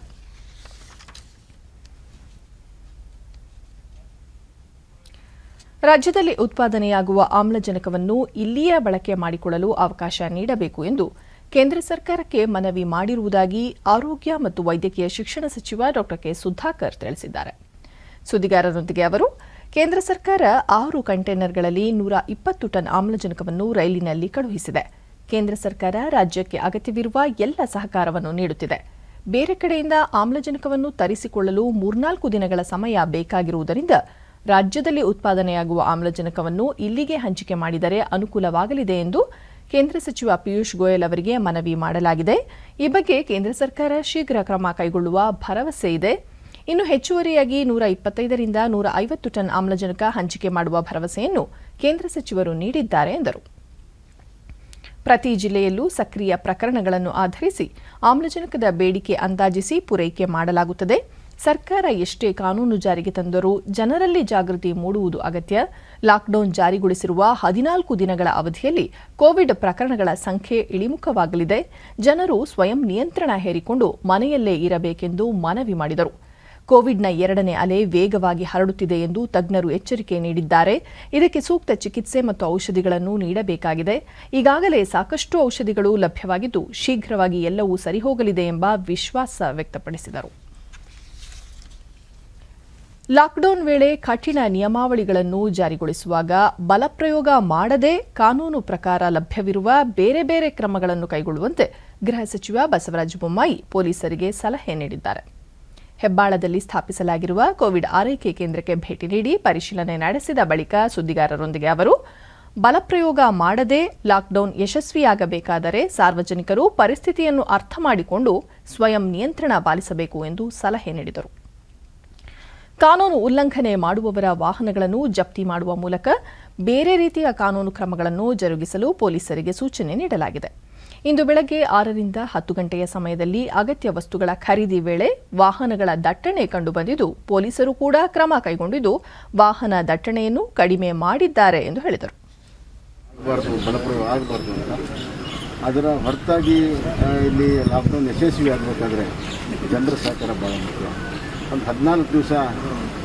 ರಾಜ್ಯದಲ್ಲಿ ಉತ್ಪಾದನೆಯಾಗುವ ಆಮ್ಲಜನಕವನ್ನು ಇಲ್ಲಿಯೇ ಬಳಕೆ ಮಾಡಿಕೊಳ್ಳಲು ಅವಕಾಶ ನೀಡಬೇಕು ಎಂದು ಕೇಂದ್ರ ಸರ್ಕಾರಕ್ಕೆ ಮನವಿ ಮಾಡಿರುವುದಾಗಿ ಆರೋಗ್ಯ ಮತ್ತು ವೈದ್ಯಕೀಯ ಶಿಕ್ಷಣ ಸಚಿವ ಡಾ ಕೆ ಸುಧಾಕರ್ ತಿಳಿಸಿದ್ದಾರೆ. ಸುದ್ದಿಗಾರರೊಂದಿಗೆ ಅವರು, ಕೇಂದ್ರ ಸರ್ಕಾರ 6 ಕಂಟೈನರ್ಗಳಲ್ಲಿ 120 ಟನ್ ಆಮ್ಲಜನಕವನ್ನು ರೈಲಿನಲ್ಲಿ ಕಳುಹಿಸಿದೆ. ಕೇಂದ್ರ ಸರ್ಕಾರ ರಾಜ್ಯಕ್ಕೆ ಅಗತ್ಯವಿರುವ ಎಲ್ಲ ಸಹಕಾರವನ್ನು ನೀಡುತ್ತಿದೆ. ಬೇರೆ ಕಡೆಯಿಂದ ಆಮ್ಲಜನಕವನ್ನು ತರಿಸಿಕೊಳ್ಳಲು 3-4 ದಿನಗಳ ಸಮಯ ಬೇಕಾಗಿರುವುದರಿಂದ ರಾಜ್ಯದಲ್ಲಿ ಉತ್ಪಾದನೆಯಾಗುವ ಆಮ್ಲಜನಕವನ್ನು ಇಲ್ಲಿಗೆ ಹಂಚಿಕೆ ಮಾಡಿದರೆ ಅನುಕೂಲವಾಗಲಿದೆ ಎಂದು ಕೇಂದ್ರ ಸಚಿವ ಪಿಯೂಷ್ ಗೋಯಲ್ ಅವರಿಗೆ ಮನವಿ ಮಾಡಲಾಗಿದೆ. ಈ ಬಗ್ಗೆ ಕೇಂದ್ರ ಸರ್ಕಾರ ಶೀಘ್ರ ಕ್ರಮ ಕೈಗೊಳ್ಳುವ ಭರವಸೆ ಇದೆ. ಇನ್ನು ಹೆಚ್ಚುವರಿಯಾಗಿ 125ರಿಂದ 150 ಟನ್ ಆಮ್ಲಜನಕ ಹಂಚಿಕೆ ಮಾಡುವ ಭರವಸೆಯನ್ನು ಕೇಂದ್ರ ಸಚಿವರು ನೀಡಿದ್ದಾರೆ ಎಂದರು. ಪ್ರತಿ ಜಿಲ್ಲೆಯಲ್ಲೂ ಸಕ್ರಿಯ ಪ್ರಕರಣಗಳನ್ನು ಆಧರಿಸಿ ಆಮ್ಲಜನಕದ ಬೇಡಿಕೆ ಅಂದಾಜಿಸಿ ಪೂರೈಕೆ ಮಾಡಲಾಗುತ್ತದೆ. ಸರ್ಕಾರ ಎಷ್ಟೇ ಕಾನೂನು ಜಾರಿಗೆ ತಂದರೂ ಜನರಲ್ಲಿ ಜಾಗೃತಿ ಮೂಡುವುದು ಅಗತ್ಯ. ಲಾಕ್ಡೌನ್ ಜಾರಿಗೊಳಿಸಿರುವ 14 ದಿನಗಳ ಅವಧಿಯಲ್ಲಿ ಕೋವಿಡ್ ಪ್ರಕರಣಗಳ ಸಂಖ್ಯೆ ಇಳಿಮುಖವಾಗಲಿದೆ. ಜನರು ಸ್ವಯಂ ನಿಯಂತ್ರಣ ಹೇರಿಕೊಂಡು ಮನೆಯಲ್ಲೇ ಇರಬೇಕೆಂದು ಮನವಿ ಮಾಡಿದರು. ಕೋವಿಡ್ನ 2ನೇ ಅಲೆ ವೇಗವಾಗಿ ಹರಡುತ್ತಿದೆ ಎಂದು ತಜ್ಞರು ಎಚ್ಚರಿಕೆ ನೀಡಿದ್ದಾರೆ. ಇದಕ್ಕೆ ಸೂಕ್ತ ಚಿಕಿತ್ಸೆ ಮತ್ತು ಔಷಧಿಗಳನ್ನು ನೀಡಬೇಕಾಗಿದೆ. ಈಗಾಗಲೇ ಸಾಕಷ್ಟು ಔಷಧಿಗಳು ಲಭ್ಯವಾಗಿದ್ದು ಶೀಘ್ರವಾಗಿ ಎಲ್ಲವೂ ಸರಿಹೋಗಲಿದೆ ಎಂಬ ವಿಶ್ವಾಸ ವ್ಯಕ್ತಪಡಿಸಿದರು. ಲಾಕ್ಡೌನ್ ವೇಳೆ ಕಠಿಣ ನಿಯಮಾವಳಿಗಳನ್ನು ಜಾರಿಗೊಳಿಸುವಾಗ ಬಲಪ್ರಯೋಗ ಮಾಡದೆ ಕಾನೂನು ಪ್ರಕಾರ ಲಭ್ಯವಿರುವ ಬೇರೆ ಬೇರೆ ಕ್ರಮಗಳನ್ನು ಕೈಗೊಳ್ಳುವಂತೆ ಗೃಹ ಸಚಿವ ಬಸವರಾಜ ಬೊಮ್ಮಾಯಿ ಪೊಲೀಸರಿಗೆ ಸಲಹೆ ನೀಡಿದ್ದಾರೆ. ಹೆಬ್ಬಾಳದಲ್ಲಿ ಸ್ಥಾಪಿಸಲಾಗಿರುವ ಕೋವಿಡ್ ಆರೈಕೆ ಕೇಂದ್ರಕ್ಕೆ ಭೇಟಿ ನೀಡಿ ಪರಿಶೀಲನೆ ನಡೆಸಿದ ಬಳಿಕ ಸುದ್ದಿಗಾರರೊಂದಿಗೆ ಅವರು, ಬಲಪ್ರಯೋಗ ಮಾಡದೆ ಲಾಕ್ಡೌನ್ ಯಶಸ್ವಿಯಾಗಬೇಕಾದರೆ ಸಾರ್ವಜನಿಕರು ಪರಿಸ್ಥಿತಿಯನ್ನು ಅರ್ಥ ಮಾಡಿಕೊಂಡು ಸ್ವಯಂ ನಿಯಂತ್ರಣ ಪಾಲಿಸಬೇಕು ಎಂದು ಸಲಹೆ ನೀಡಿದರು. ಕಾನೂನು ಉಲ್ಲಂಘನೆ ಮಾಡುವವರ ವಾಹನಗಳನ್ನು ಜಪ್ತಿ ಮಾಡುವ ಮೂಲಕ ಬೇರೆ ರೀತಿಯ ಕಾನೂನು ಕ್ರಮಗಳನ್ನು ಜರುಗಿಸಲು ಪೊಲೀಸರಿಗೆ ಸೂಚನೆ ನೀಡಲಾಗಿದೆ. ಇಂದು ಬೆಳಗ್ಗೆ 6ರಿಂದ 10 ಗಂಟೆಯ ಸಮಯದಲ್ಲಿ ಅಗತ್ಯ ವಸ್ತುಗಳ ಖರೀದಿ ವೇಳೆ ವಾಹನಗಳ ದಟ್ಟಣೆ ಕಂಡುಬಂದಿದ್ದು ಪೊಲೀಸರು ಕೂಡ ಕ್ರಮ ಕೈಗೊಂಡಿದ್ದು ವಾಹನ ದಟ್ಟಣೆಯನ್ನು ಕಡಿಮೆ ಮಾಡಿದ್ದಾರೆ ಎಂದು ಹೇಳಿದರು. ಅದರ ಹೊರತಾಗಿ ಇಲ್ಲಿ ಲಾಕ್ಡೌನ್ ಯಶಸ್ವಿ ಆಗಬೇಕಾದ್ರೆ ಜನರ ಸಹಕಾರ ಭಾಳ ಮುಖ್ಯ. ಒಂದು 14 ದಿವಸ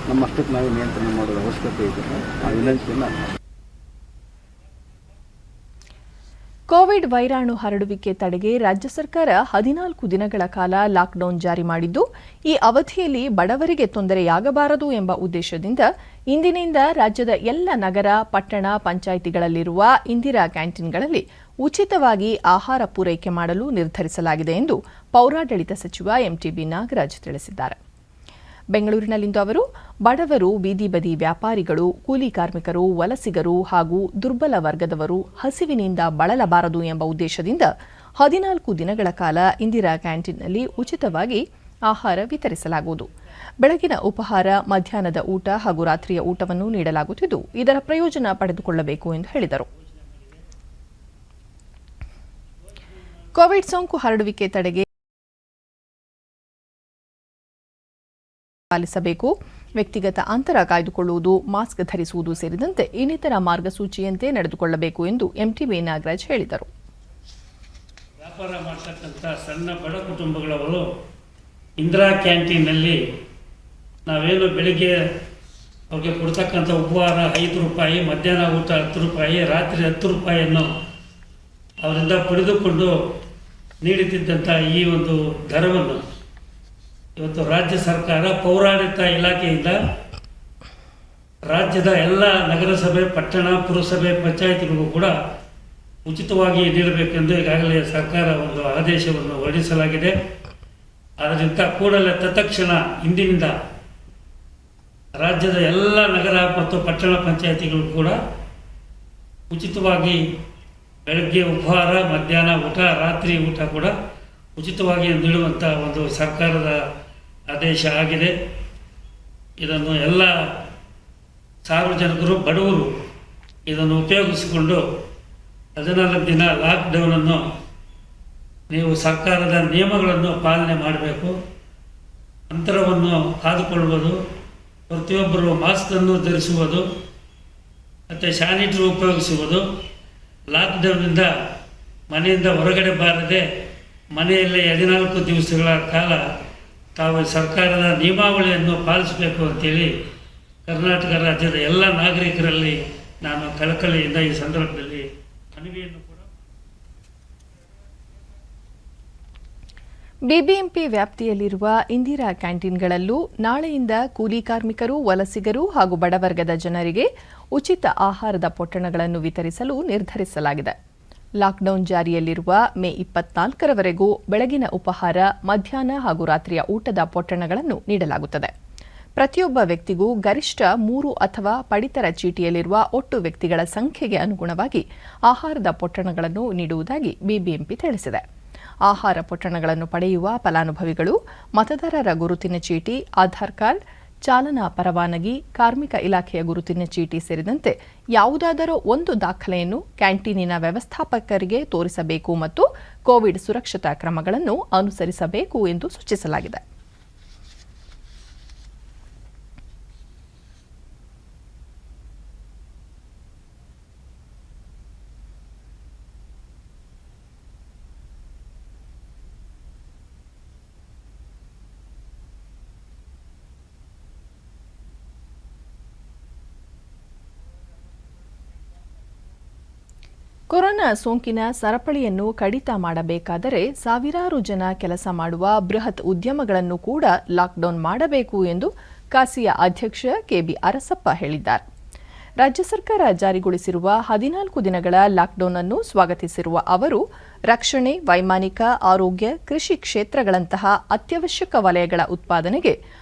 ನಮ್ಮಷ್ಟಕ್ಕೆ ನಾವೇ ನಿಯಂತ್ರಣ ಮಾಡೋದು ಅವಶ್ಯಕತೆ ಇದೆ. ಆ ವಿನಂತಿಯನ್ನು ಕೋವಿಡ್ ವೈರಾಣು ಹರಡುವಿಕೆ ತಡೆಗೆ ರಾಜ್ಯ ಸರ್ಕಾರ 14 ದಿನಗಳ ಕಾಲ ಲಾಕ್ಡೌನ್ ಜಾರಿ ಮಾಡಿದ್ದು, ಈ ಅವಧಿಯಲ್ಲಿ ಬಡವರಿಗೆ ತೊಂದರೆಯಾಗಬಾರದು ಎಂಬ ಉದ್ದೇಶದಿಂದ ಇಂದಿನಿಂದ ರಾಜ್ಯದ ಎಲ್ಲ ನಗರ, ಪಟ್ಟಣ ಪಂಚಾಯಿತಿಗಳಲ್ಲಿರುವ ಇಂದಿರಾ ಕ್ಯಾಂಟೀನ್ಗಳಲ್ಲಿ ಉಚಿತವಾಗಿ ಆಹಾರ ಪೂರೈಕೆ ಮಾಡಲು ನಿರ್ಧರಿಸಲಾಗಿದೆ ಎಂದು ಪೌರಾಡಳಿತ ಸಚಿವ ಎಂಟಿಬಿ ನಾಗರಾಜ್ ತಿಳಿಸಿದ್ದಾರೆ. ಬೆಂಗಳೂರಿನಲ್ಲಿಂದು ಅವರು ಬಡವರು, ಬೀದಿ ಬದಿ ವ್ಯಾಪಾರಿಗಳು, ಕೂಲಿ ಕಾರ್ಮಿಕರು, ವಲಸಿಗರು ಹಾಗೂ ದುರ್ಬಲ ವರ್ಗದವರು ಹಸಿವಿನಿಂದ ಬಳಲಬಾರದು ಎಂಬ ಉದ್ದೇಶದಿಂದ 14 ದಿನಗಳ ಕಾಲ ಇಂದಿರಾ ಕ್ಯಾಂಟೀನ್ನಲ್ಲಿ ಉಚಿತವಾಗಿ ಆಹಾರ ವಿತರಿಸಲಾಗುವುದು. ಬೆಳಗಿನ ಉಪಹಾರ, ಮಧ್ಯಾಹ್ನದ ಊಟ ಹಾಗೂ ರಾತ್ರಿಯ ಊಟವನ್ನು ನೀಡಲಾಗುತ್ತಿದ್ದು, ಇದರ ಪ್ರಯೋಜನ ಪಡೆದುಕೊಳ್ಳಬೇಕು ಎಂದು ಹೇಳಿದರು. ಕೋವಿಡ್ ಸೋಂಕು ಹರಡುವಿಕೆ ತಡೆಗೆ ಪಾಲಿಸಬೇಕು, ವ್ಯಕ್ತಿಗತ ಅಂತರ ಕಾಯ್ದುಕೊಳ್ಳುವುದು, ಮಾಸ್ಕ್ ಧರಿಸುವುದು ಸೇರಿದಂತೆ ಇನ್ನಿತರ ಮಾರ್ಗಸೂಚಿಯಂತೆ ನಡೆದುಕೊಳ್ಳಬೇಕು ಎಂದು ಎಂಟಿಬಿ ನಾಗರಾಜ್ ಹೇಳಿದರು. ವ್ಯಾಪಾರ ಮಾಡತಕ್ಕಂಥ ಸಣ್ಣ ಬಡ ಕುಟುಂಬಗಳವರು ಇಂದಿರಾ ಕ್ಯಾಂಟೀನಲ್ಲಿ ನಾವೇನು ಬೆಳಿಗ್ಗೆ ಅವ್ರಿಗೆ ಕೊಡ್ತಕ್ಕಂಥ ಉಪಹಾರ 5 ರೂಪಾಯಿ, ಮಧ್ಯಾಹ್ನ ಊಟ 10 ರೂಪಾಯಿ, ರಾತ್ರಿ 10 ರೂಪಾಯಿಯನ್ನು ಅವರಿಂದ ಪಡೆದುಕೊಂಡು ನೀಡುತ್ತಿದ್ದಂಥ ಈ ಒಂದು ದರವನ್ನು ಇವತ್ತು ರಾಜ್ಯ ಸರ್ಕಾರ ಪೌರಾಡಳಿತ ಇಲಾಖೆಯಿಂದ ರಾಜ್ಯದ ಎಲ್ಲ ನಗರಸಭೆ, ಪಟ್ಟಣ, ಪುರಸಭೆ, ಪಂಚಾಯಿತಿಗಳಿಗೂ ಕೂಡ ಉಚಿತವಾಗಿ ನೀಡಬೇಕೆಂದು ಈಗಾಗಲೇ ಸರ್ಕಾರ ಒಂದು ಆದೇಶವನ್ನು ಹೊರಡಿಸಲಾಗಿದೆ. ಅದರಿಂದ ಕೂಡಲೇ ತತ್ಕ್ಷಣ ಇಂದಿನಿಂದ ರಾಜ್ಯದ ಎಲ್ಲ ನಗರ ಮತ್ತು ಪಟ್ಟಣ ಪಂಚಾಯಿತಿಗಳು ಕೂಡ ಉಚಿತವಾಗಿ ಬೆಳಗ್ಗೆ ಉಪಹಾರ, ಮಧ್ಯಾಹ್ನ ಊಟ, ರಾತ್ರಿ ಊಟ ಕೂಡ ಉಚಿತವಾಗಿ ನೀಡುವಂಥ ಒಂದು ಸರ್ಕಾರದ ಆದೇಶ ಆಗಿದೆ. ಇದನ್ನು ಎಲ್ಲ ಸಾರ್ವಜನಿಕರು, ಬಡವರು ಇದನ್ನು ಉಪಯೋಗಿಸಿಕೊಂಡು 14 ದಿನ ಲಾಕ್ಡೌನನ್ನು ನೀವು ಸರ್ಕಾರದ ನಿಯಮಗಳನ್ನು ಪಾಲನೆ ಮಾಡಬೇಕು. ಅಂತರವನ್ನು ಕಾದುಕೊಳ್ಳುವುದು, ಪ್ರತಿಯೊಬ್ಬರು ಮಾಸ್ಕನ್ನು ಧರಿಸುವುದು ಮತ್ತು ಸ್ಯಾನಿಟೈಸರ್ ಉಪಯೋಗಿಸುವುದು, ಲಾಕ್ಡೌನ್ನಿಂದ ಮನೆಯಿಂದ ಹೊರಗಡೆ ಬಾರದೆ ಮನೆಯಲ್ಲೇ 14 ದಿವಸಗಳ ಕಾಲ ತಾವು ಸರ್ಕಾರದ ನಿಯಮಾವಳಿಯನ್ನು ಪಾಲಿಸಬೇಕು ಅಂತೇಳಿ ಕರ್ನಾಟಕ ರಾಜ್ಯದ ಎಲ್ಲ ನಾಗರಿಕರಲ್ಲಿ ನಾನು ಕಳಕಳಿಯಿಂದ ಈ ಸಂದರ್ಭದಲ್ಲಿ ಮನವಿಯನ್ನು ಕೂಡ. ಬಿಬಿಎಂಪಿ ವ್ಯಾಪ್ತಿಯಲ್ಲಿರುವ ಇಂದಿರಾ ಕ್ಯಾಂಟೀನ್ಗಳಲ್ಲೂ ನಾಳೆಯಿಂದ ಕೂಲಿ ಕಾರ್ಮಿಕರು, ವಲಸಿಗರು ಹಾಗೂ ಬಡವರ್ಗದ ಜನರಿಗೆ ಉಚಿತ ಆಹಾರದ ಪೊಟ್ಟಣಗಳನ್ನು ವಿತರಿಸಲು ನಿರ್ಧರಿಸಲಾಗಿದೆ. ಲಾಕ್ಡೌನ್ ಜಾರಿಯಲ್ಲಿರುವ ಮೇ 24ರವರೆಗೂ ಬೆಳಗಿನ ಉಪಹಾರ, ಮಧ್ಯಾಹ್ನ ಹಾಗೂ ರಾತ್ರಿಯ ಊಟದ ಪೊಟ್ಟಣಗಳನ್ನು ನೀಡಲಾಗುತ್ತದೆ. ಪ್ರತಿಯೊಬ್ಬ ವ್ಯಕ್ತಿಗೂ ಗರಿಷ್ಠ 3 ಅಥವಾ ಪಡಿತರ ಚೀಟಿಯಲ್ಲಿರುವ ಒಟ್ಟು ವ್ಯಕ್ತಿಗಳ ಸಂಖ್ಯೆಗೆ ಅನುಗುಣವಾಗಿ ಆಹಾರದ ಪೊಟ್ಟಣಗಳನ್ನು ನೀಡುವುದಾಗಿ ಬಿಬಿಎಂಪಿ ತಿಳಿಸಿದೆ. ಆಹಾರ ಪೊಟ್ಟಣಗಳನ್ನು ಪಡೆಯುವ ಫಲಾನುಭವಿಗಳು ಮತದಾರರ ಗುರುತಿನ ಚೀಟಿ, ಆಧಾರ್ ಕಾರ್ಡ್, ಚಾಲನಾ ಪರವಾನಗಿ, ಕಾರ್ಮಿಕ ಇಲಾಖೆಯ ಗುರುತಿನ ಚೀಟಿ ಸೇರಿದಂತೆ ಯಾವುದಾದರೂ ಒಂದು ದಾಖಲೆಯನ್ನು ಕ್ಯಾಂಟೀನಿನ ವ್ಯವಸ್ಥಾಪಕರಿಗೆ ತೋರಿಸಬೇಕು ಮತ್ತು ಕೋವಿಡ್ ಸುರಕ್ಷತಾ ಕ್ರಮಗಳನ್ನು ಅನುಸರಿಸಬೇಕು ಎಂದು ಸೂಚಿಸಲಾಗಿದೆ. ಕೊರೋನಾ ಸೋಂಕಿನ ಸರಪಳಿಯನ್ನು ಕಡಿತ ಮಾಡಬೇಕಾದರೆ ಸಾವಿರಾರು ಜನ ಕೆಲಸ ಮಾಡುವ ಬೃಹತ್ ಉದ್ಯಮಗಳನ್ನು ಕೂಡ ಲಾಕ್ಡೌನ್ ಮಾಡಬೇಕು ಎಂದು ಕಾಸಿಯಾ ಅಧ್ಯಕ್ಷ ಕೆಬಿ ಅರಸಪ್ಪ ಹೇಳಿದ್ದಾರೆ. ರಾಜ್ಯ ಸರ್ಕಾರ ಜಾರಿಗೊಳಿಸಿರುವ 14 ದಿನಗಳ ಲಾಕ್ಡೌನ್ ಅನ್ನು ಸ್ವಾಗತಿಸಿರುವ ಅವರು, ರಕ್ಷಣೆ, ವೈಮಾನಿಕ, ಆರೋಗ್ಯ, ಕೃಷಿ ಕ್ಷೇತ್ರಗಳಂತಹ ಅತ್ಯವಶ್ಯಕ ವಲಯಗಳ ಉತ್ಪಾದನೆಗೆ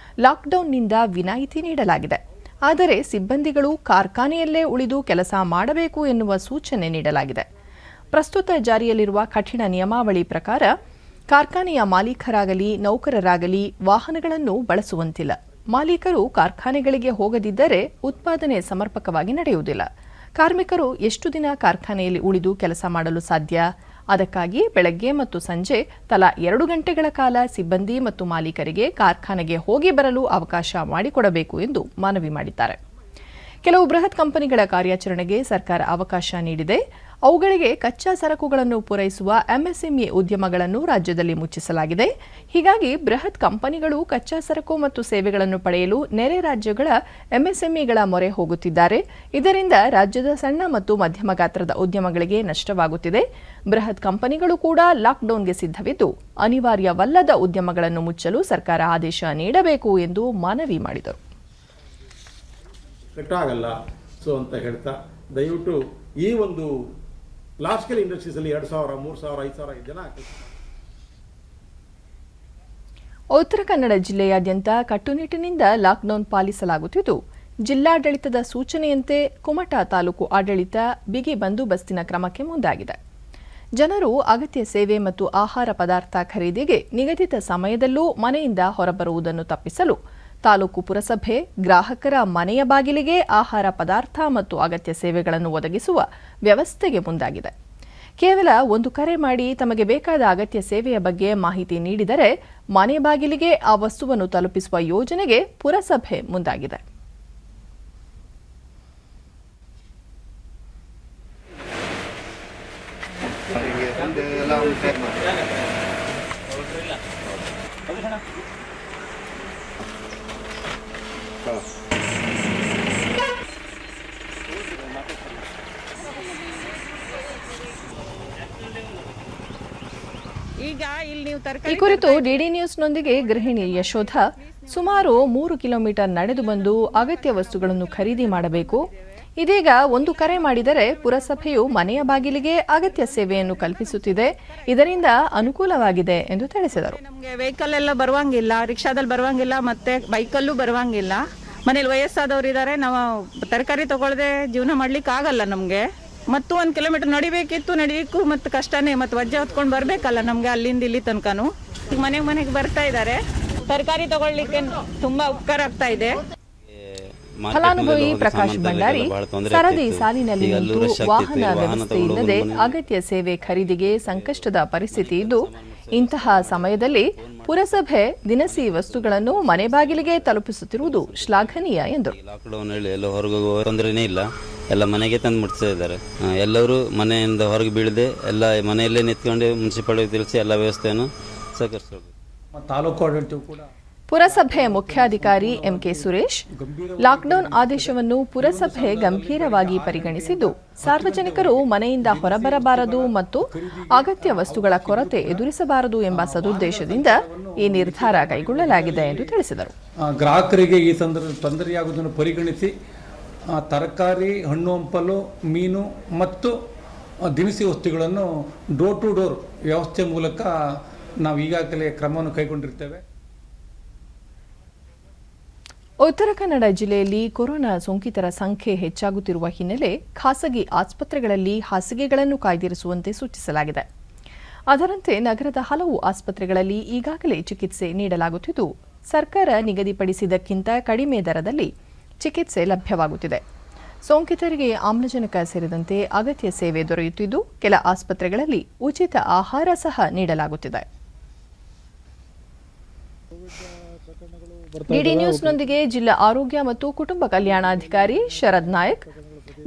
ಲಾಕ್ಡೌನ್ನಿಂದ ವಿನಾಯಿತಿ ನೀಡಲಾಗಿದೆ. ಆದರೆ ಸಿಬ್ಬಂದಿಗಳು ಕಾರ್ಖಾನೆಯಲ್ಲೇ ಉಳಿದು ಕೆಲಸ ಮಾಡಬೇಕು ಎನ್ನುವ ಸೂಚನೆ ನೀಡಲಾಗಿದೆ. ಪ್ರಸ್ತುತ ಜಾರಿಯಲ್ಲಿರುವ ಕಠಿಣ ನಿಯಮಾವಳಿ ಪ್ರಕಾರ ಕಾರ್ಖಾನೆಯ ಮಾಲೀಕರಾಗಲಿ ನೌಕರರಾಗಲಿ ವಾಹನಗಳನ್ನು ಬಳಸುವಂತಿಲ್ಲ. ಮಾಲೀಕರು ಕಾರ್ಖಾನೆಗಳಿಗೆ ಹೋಗದಿದ್ದರೆ ಉತ್ಪಾದನೆ ಸಮರ್ಪಕವಾಗಿ ನಡೆಯುವುದಿಲ್ಲ. ಕಾರ್ಮಿಕರು ಎಷ್ಟು ದಿನ ಕಾರ್ಖಾನೆಯಲ್ಲಿ ಉಳಿದು ಕೆಲಸ ಮಾಡಲು ಸಾಧ್ಯ? ಅದಕ್ಕಾಗಿ ಬೆಳಗ್ಗೆ ಮತ್ತು ಸಂಜೆ ತಲಾ 2 ಗಂಟೆಗಳ ಕಾಲ ಸಿಬ್ಬಂದಿ ಮತ್ತು ಮಾಲೀಕರಿಗೆ ಕಾರ್ಖಾನೆಗೆ ಹೋಗಿ ಬರಲು ಅವಕಾಶ ಮಾಡಿಕೊಡಬೇಕು ಎಂದು ಮನವಿ ಮಾಡಿದ್ದಾರೆ. ಕೆಲವು ಬೃಹತ್ ಕಂಪನಿಗಳ ಕಾರ್ಯಾಚರಣೆಗೆ ಸರ್ಕಾರ ಅವಕಾಶ ನೀಡಿದೆ. ಅವುಗಳಿಗೆ ಕಚ್ಚಾ ಸರಕುಗಳನ್ನು ಪೂರೈಸುವ ಎಂಎಸ್ಎಂಇ ಉದ್ಯಮಗಳನ್ನು ರಾಜ್ಯದಲ್ಲಿ ಮುಚ್ಚಿಸಲಾಗಿದೆ. ಹೀಗಾಗಿ ಬೃಹತ್ ಕಂಪನಿಗಳು ಕಚ್ಚಾ ಸರಕು ಮತ್ತು ಸೇವೆಗಳನ್ನು ಪಡೆಯಲು ನೆರೆ ರಾಜ್ಯಗಳ ಎಂಎಸ್ಎಂಇಗಳ ಮೊರೆ ಹೋಗುತ್ತಿದ್ದಾರೆ. ಇದರಿಂದ ರಾಜ್ಯದ ಸಣ್ಣ ಮತ್ತು ಮಧ್ಯಮ ಗಾತ್ರದ ಉದ್ಯಮಗಳಿಗೆ ನಷ್ಟವಾಗುತ್ತಿದೆ. ಬೃಹತ್ ಕಂಪನಿಗಳು ಕೂಡ ಲಾಕ್ಡೌನ್ಗೆ ಸಿದ್ಧವಿದ್ದು, ಅನಿವಾರ್ಯವಲ್ಲದ ಉದ್ಯಮಗಳನ್ನು ಮುಚ್ಚಲು ಸರ್ಕಾರ ಆದೇಶ ನೀಡಬೇಕು ಎಂದು ಮನವಿ ಮಾಡಿದರು. ಕಟ್ಟಾಗಲ್ಲ ಸೊ ಅಂತ ಹೇಳ್ತಾ ದಯವಿಟ್ಟು ಈ ಒಂದು ಲಾರ್ಜ್ ಸ್ಕೇಲ್ ಇಂಡಸ್ಟ್ರೀಸಲ್ಲಿ 2,000, 3,000, 5,000 ಜನ. ಉತ್ತರ ಕನ್ನಡ ಜಿಲ್ಲೆಯಾದ್ಯಂತ ಕಟ್ಟುನಿಟ್ಟಿನಿಂದ ಲಾಕ್ಡೌನ್ ಪಾಲಿಸಲಾಗುತ್ತಿದ್ದು, ಜಿಲ್ಲಾಡಳಿತದ ಸೂಚನೆಯಂತೆ ಕುಮಟಾ ತಾಲೂಕು ಆಡಳಿತ ಬಿಗಿ ಬಂದೋಬಸ್ತಿನ ಕ್ರಮಕ್ಕೆ ಮುಂದಾಗಿದೆ. ಜನರು ಅಗತ್ಯ ಸೇವೆ ಮತ್ತು ಆಹಾರ ಪದಾರ್ಥ ಖರೀದಿಗೆ ನಿಗದಿತ ಸಮಯದಲ್ಲೂ ಮನೆಯಿಂದ ಹೊರಬರುವುದನ್ನು ತಪ್ಪಿಸಲು ತಾಲೂಕು ಪುರಸಭೆ ಗ್ರಾಹಕರ ಮನೆಯ ಬಾಗಿಲಿಗೆ ಆಹಾರ ಪದಾರ್ಥ ಮತ್ತು ಅಗತ್ಯ ಸೇವೆಗಳನ್ನು ಒದಗಿಸುವ ವ್ಯವಸ್ಥೆಗೆ ಮುಂದಾಗಿದೆ. ಕೇವಲ ಒಂದು ಕರೆ ಮಾಡಿ ತಮಗೆ ಬೇಕಾದ ಅಗತ್ಯ ಸೇವೆಯ ಬಗ್ಗೆ ಮಾಹಿತಿ ನೀಡಿದರೆ ಮನೆ ಬಾಗಿಲಿಗೆ ಆ ವಸ್ತುವನ್ನು ತಲುಪಿಸುವ ಯೋಜನೆಗೆ ಪುರಸಭೆ ಮುಂದಾಗಿದೆ. ಈ ಕುರಿತು ಡಿಡಿ ನ್ಯೂಸ್ನೊಂದಿಗೆ ಗೃಹಿಣಿ ಯಶೋಧ, ಸುಮಾರು 3 ಕಿಲೋಮೀಟರ್ ನಡೆದು ಬಂದು ಅಗತ್ಯ ವಸ್ತುಗಳನ್ನು ಖರೀದಿ ಮಾಡಬೇಕು. ಇದೀಗ ಒಂದು ಕರೆ ಮಾಡಿದರೆ ಪುರಸಭೆಯು ಮನೆಯ ಬಾಗಿಲಿಗೆ ಅಗತ್ಯ ಸೇವೆಯನ್ನು ಕಲ್ಪಿಸುತ್ತಿದೆ. ಇದರಿಂದ ಅನುಕೂಲವಾಗಿದೆ ಎಂದು ತಿಳಿಸಿದರು. ನಮಗೆ ವೆಹಿಕಲ್ ಎಲ್ಲ ಬರುವಂಗಿಲ್ಲ, ರಿಕ್ಷಾದಲ್ಲಿ ಬರುವಂಗಿಲ್ಲ, ಮತ್ತೆ ಬೈಕಲ್ಲೂ ಬರುವಂಗಿಲ್ಲ. ಮನೇಲಿ ವಯಸ್ಸಾದವರು ಇದ್ದಾರೆ, ನಾವು ತರಕಾರಿ ತಗೊಳ್ಳದೆ ಜೀವನ ಮಾಡ್ಲಿಕ್ಕೆ ಆಗಲ್ಲ ನಮಗೆ. ಮತ್ತು 1 ಕಿಲೋಮೀಟರ್ ನಡಿಬೇಕು ಮತ್ತು ಕಷ್ಟನೇ, ಮತ್ತು ವಜ್ಜೆ ಹೊತ್ಕೊಂಡು ಬರಬೇಕಲ್ಲ ನಮಗೆ ಅಲ್ಲಿಂದ ಇಲ್ಲಿ ತನಕನೂ. ಈಗ ಮನೆಗೆ ಬರ್ತಾ ಇದ್ದಾರೆ, ತರಕಾರಿ ತಗೊಳ್ಳಿಕ್ಕೆ ತುಂಬಾ ಉಪಕಾರ ಆಗ್ತಾ ಇದೆ. ಫಲಾನುಭವಿ ಪ್ರಕಾಶ್ ಭಂಡಾರಿ ಸರದಿ ಸಾಲಿನಲ್ಲಿ ನಿಂತು ವಾಹನ ವ್ಯವಸ್ಥೆ ಇಲ್ಲದೆ ಅಗತ್ಯ ಸೇವೆ ಖರೀದಿಗೆ ಸಂಕಷ್ಟದ ಪರಿಸ್ಥಿತಿ ಇದ್ದು, ಇಂತಹ ಸಮಯದಲ್ಲಿ ಪುರಸಭೆ ದಿನಸಿ ವಸ್ತುಗಳನ್ನು ಮನೆ ಬಾಗಿಲಿಗೆ ತಲುಪಿಸುತ್ತಿರುವುದು ಶ್ಲಾಘನೀಯ ಎಂದರು. ಲಾಕ್ಡೌನ್ ಹೇಳಿ ಎಲ್ಲ ಹೊರಗೆ ತೊಂದರೆನೇ ಇಲ್ಲ, ಎಲ್ಲ ಮನೆಗೆ ತಂದು ಮುಟ್ಟಿಸ್ತಾ ಇದ್ದಾರೆ. ಎಲ್ಲರೂ ಮನೆಯಿಂದ ಹೊರಗೆ ಬೀಳದೆ ಎಲ್ಲ ಮನೆಯಲ್ಲೇ ನಿಂತ್ಕೊಂಡು ಮುನ್ಸಿಪಾಲಿಟಿ ತಿಳಿಸಿ ಎಲ್ಲ ವ್ಯವಸ್ಥೆಯನ್ನು ಸಹಕರಿಸಬೇಕು. ತಾಲೂಕು ಆಡಳಿತ ಕೂಡ ಪುರಸಭೆ ಮುಖ್ಯಾಧಿಕಾರಿ ಎಂಕೆ ಸುರೇಶ್ ಲಾಕ್ಡೌನ್ ಆದೇಶವನ್ನು ಪುರಸಭೆ ಗಂಭೀರವಾಗಿ ಪರಿಗಣಿಸಿದ್ದು, ಸಾರ್ವಜನಿಕರು ಮನೆಯಿಂದ ಹೊರಬರಬಾರದು ಮತ್ತು ಅಗತ್ಯ ವಸ್ತುಗಳ ಕೊರತೆ ಎದುರಿಸಬಾರದು ಎಂಬ ಸದುದ್ದೇಶದಿಂದ ಈ ನಿರ್ಧಾರ ಕೈಗೊಳ್ಳಲಾಗಿದೆ ಎಂದು ತಿಳಿಸಿದರು. ಗ್ರಾಹಕರಿಗೆ ಈ ತೊಂದರೆಯಾಗುವುದನ್ನು ಪರಿಗಣಿಸಿ ತರಕಾರಿ, ಹಣ್ಣು ಹಂಪಲು, ಮೀನು ಮತ್ತು ದಿನಸಿ ವಸ್ತುಗಳನ್ನು ಡೋರ್ ಟು ಡೋರ್ ವ್ಯವಸ್ಥೆ ಮೂಲಕ ನಾವು ಈಗಾಗಲೇ ಕ್ರಮವನ್ನು ಕೈಗೊಂಡಿರ್ತೇವೆ. ಉತ್ತರ ಕನ್ನಡ ಜಿಲ್ಲೆಯಲ್ಲಿ ಕೊರೋನಾ ಸೋಂಕಿತರ ಸಂಖ್ಯೆ ಹೆಚ್ಚಾಗುತ್ತಿರುವ ಹಿನ್ನೆಲೆ ಖಾಸಗಿ ಆಸ್ಪತ್ರೆಗಳಲ್ಲಿ ಹಾಸಿಗೆಗಳನ್ನು ಕಾಯ್ದಿರಿಸುವಂತೆ ಸೂಚಿಸಲಾಗಿದೆ. ಅದರಂತೆ ನಗರದ ಹಲವು ಆಸ್ಪತ್ರೆಗಳಲ್ಲಿ ಈಗಾಗಲೇ ಚಿಕಿತ್ಸೆ ನೀಡಲಾಗುತ್ತಿದ್ದು, ಸರ್ಕಾರ ನಿಗದಿಪಡಿಸಿದ್ದಕ್ಕಿಂತ ಕಡಿಮೆ ದರದಲ್ಲಿ ಚಿಕಿತ್ಸೆ ಲಭ್ಯವಾಗುತ್ತಿದೆ. ಸೋಂಕಿತರಿಗೆ ಆಮ್ಲಜನಕ ಸೇರಿದಂತೆ ಅಗತ್ಯ ಸೇವೆ ದೊರೆಯುತ್ತಿದ್ದು, ಕೆಲ ಆಸ್ಪತ್ರೆಗಳಲ್ಲಿ ಉಚಿತ ಆಹಾರ ಸಹ ನೀಡಲಾಗುತ್ತಿದೆ. ಡಿಡಿ ನ್ಯೂಸ್ನೊಂದಿಗೆ ಜಿಲ್ಲಾ ಆರೋಗ್ಯ ಮತ್ತು ಕುಟುಂಬ ಕಲ್ಯಾಣಾಧಿಕಾರಿ ಶರದ್ ನಾಯಕ್,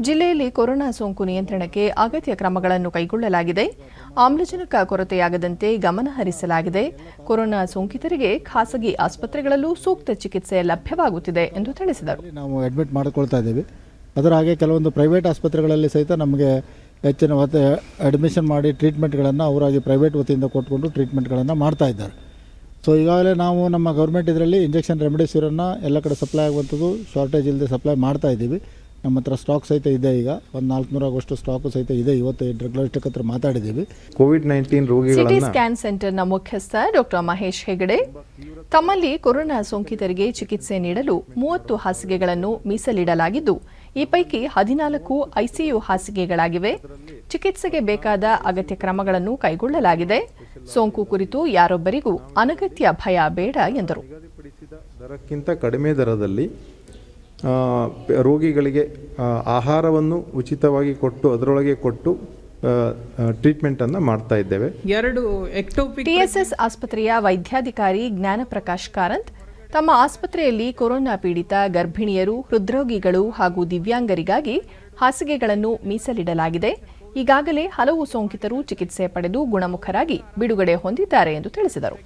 ಜಿಲ್ಲೆಯಲ್ಲಿ ಕೊರೋನಾ ಸೋಂಕು ನಿಯಂತ್ರಣಕ್ಕೆ ಅಗತ್ಯ ಕ್ರಮಗಳನ್ನು ಕೈಗೊಳ್ಳಲಾಗಿದೆ. ಆಮ್ಲಜನಕ ಕೊರತೆಯಾಗದಂತೆ ಗಮನ ಹರಿಸಲಾಗಿದೆ. ಕೊರೋನಾ ಸೋಂಕಿತರಿಗೆ ಖಾಸಗಿ ಆಸ್ಪತ್ರೆಗಳಲ್ಲೂ ಸೂಕ್ತ ಚಿಕಿತ್ಸೆ ಲಭ್ಯವಾಗುತ್ತಿದೆ ಎಂದು ತಿಳಿಸಿದರು. ನಾವು ಅಡ್ಮಿಟ್ ಮಾಡಿಕೊಳ್ತಾ ಇದ್ದೀವಿ. ಅದರ ಹಾಗೆ ಕೆಲವೊಂದು ಪ್ರೈವೇಟ್ ಆಸ್ಪತ್ರೆಗಳಲ್ಲಿ ಸಹಿತ ನಮಗೆ ಹೆಚ್ಚಿನ ಅಡ್ಮಿಷನ್ ಮಾಡಿ ಟ್ರೀಟ್ಮೆಂಟ್ಗಳನ್ನು ಅವರಾಗಿ ಪ್ರೈವೇಟ್ ವತಿಯಿಂದ ಕೊಟ್ಕೊಂಡು ಟ್ರೀಟ್ಮೆಂಟ್ಗಳನ್ನು ಮಾಡ್ತಾ ಇದ್ದಾರೆ. ಸೊ ಈಗಾಗಲೇ ನಾವು ನಮ್ಮ ಗೌರ್ಮೆಂಟ್ ಇದರಲ್ಲಿ ಇಂಜೆಕ್ಷನ್ ರೆಮಿಡಿಸಿವಿರನ್ನು ಎಲ್ಲ ಕಡೆ ಸಪ್ಲೈ ಆಗುವಂಥದ್ದು ಶಾರ್ಟೇಜ್ ಇಲ್ಲದೆ ಸಪ್ಲೈ ಮಾಡ್ತಾ ಇದ್ದೀವಿ. ನಮ್ಮ ಹತ್ರ ಸ್ಟಾಕ್ ಸಹಿತ ಇದೆ. ಈಗ ಒಂದು 400 ಆಗುವಷ್ಟು ಸ್ಟಾಕು ಸಹಿತ ಇದೆ. ಇವತ್ತು ಡ್ರಗ್ ಲಾಜಿಸ್ಟಿಕ್ ಹತ್ರ ಮಾತಾಡಿದ್ದೀವಿ. ಕೋವಿಡ್-19 ರೋಗಿಗಳನ್ನು ಸಿಟಿ ಸ್ಕ್ಯಾನ್ ಸೆಂಟರ್ನ ಮುಖ್ಯಸ್ಥ ಡಾಕ್ಟರ್ ಮಹೇಶ್ ಹೆಗಡೆ ತಮ್ಮಲ್ಲಿ ಕೊರೋನಾ ಸೋಂಕಿತರಿಗೆ ಚಿಕಿತ್ಸೆ ನೀಡಲು 30 ಹಾಸಿಗೆಗಳನ್ನು ಮೀಸಲಿಡಲಾಗಿದ್ದು, ಈ ಪೈಕಿ 14 ಐಸಿಯು ಹಾಸಿಗೆಗಳಾಗಿವೆ. ಚಿಕಿತ್ಸೆಗೆ ಬೇಕಾದ ಅಗತ್ಯ ಕ್ರಮಗಳನ್ನು ಕೈಗೊಳ್ಳಲಾಗಿದೆ. ಸೋಂಕು ಕುರಿತು ಯಾರೊಬ್ಬರಿಗೂ ಅನಗತ್ಯ ಭಯ ಬೇಡ ಎಂದರು. ದರಕ್ಕಿಂತ ಕಡಿಮೆ ದರದಲ್ಲಿ ರೋಗಿಗಳಿಗೆ ಆಹಾರವನ್ನು ಉಚಿತವಾಗಿ ಕೊಟ್ಟು ಅದರೊಳಗೆ ಕೊಟ್ಟು ಟ್ರೀಟ್ಮೆಂಟ್ ಅನ್ನು ಮಾಡ್ತಾ ಇದ್ದೇವೆ. ಟಿಎಸ್ಎಸ್ ಆಸ್ಪತ್ರೆಯ ವೈದ್ಯಾಧಿಕಾರಿ ಜ್ಞಾನಪ್ರಕಾಶ್ ಕಾರಂತ್ ತಮ್ಮ ಆಸ್ಪತ್ರೆಯಲ್ಲಿ ಕೊರೋನಾ ಪೀಡಿತ ಗರ್ಭಿಣಿಯರು, ಹೃದ್ರೋಗಿಗಳು ಹಾಗೂ ದಿವ್ಯಾಂಗರಿಗಾಗಿ ಹಾಸಿಗೆಗಳನ್ನು ಮೀಸಲಿಡಲಾಗಿದೆ. ಈಗಾಗಲೇ ಹಲವು ಸೋಂಕಿತರು ಚಿಕಿತ್ಸೆ ಪಡೆದು ಗುಣಮುಖರಾಗಿ ಬಿಡುಗಡೆ ಹೊಂದಿದ್ದಾರೆ ಎಂದು ತಿಳಿಸಿದರು.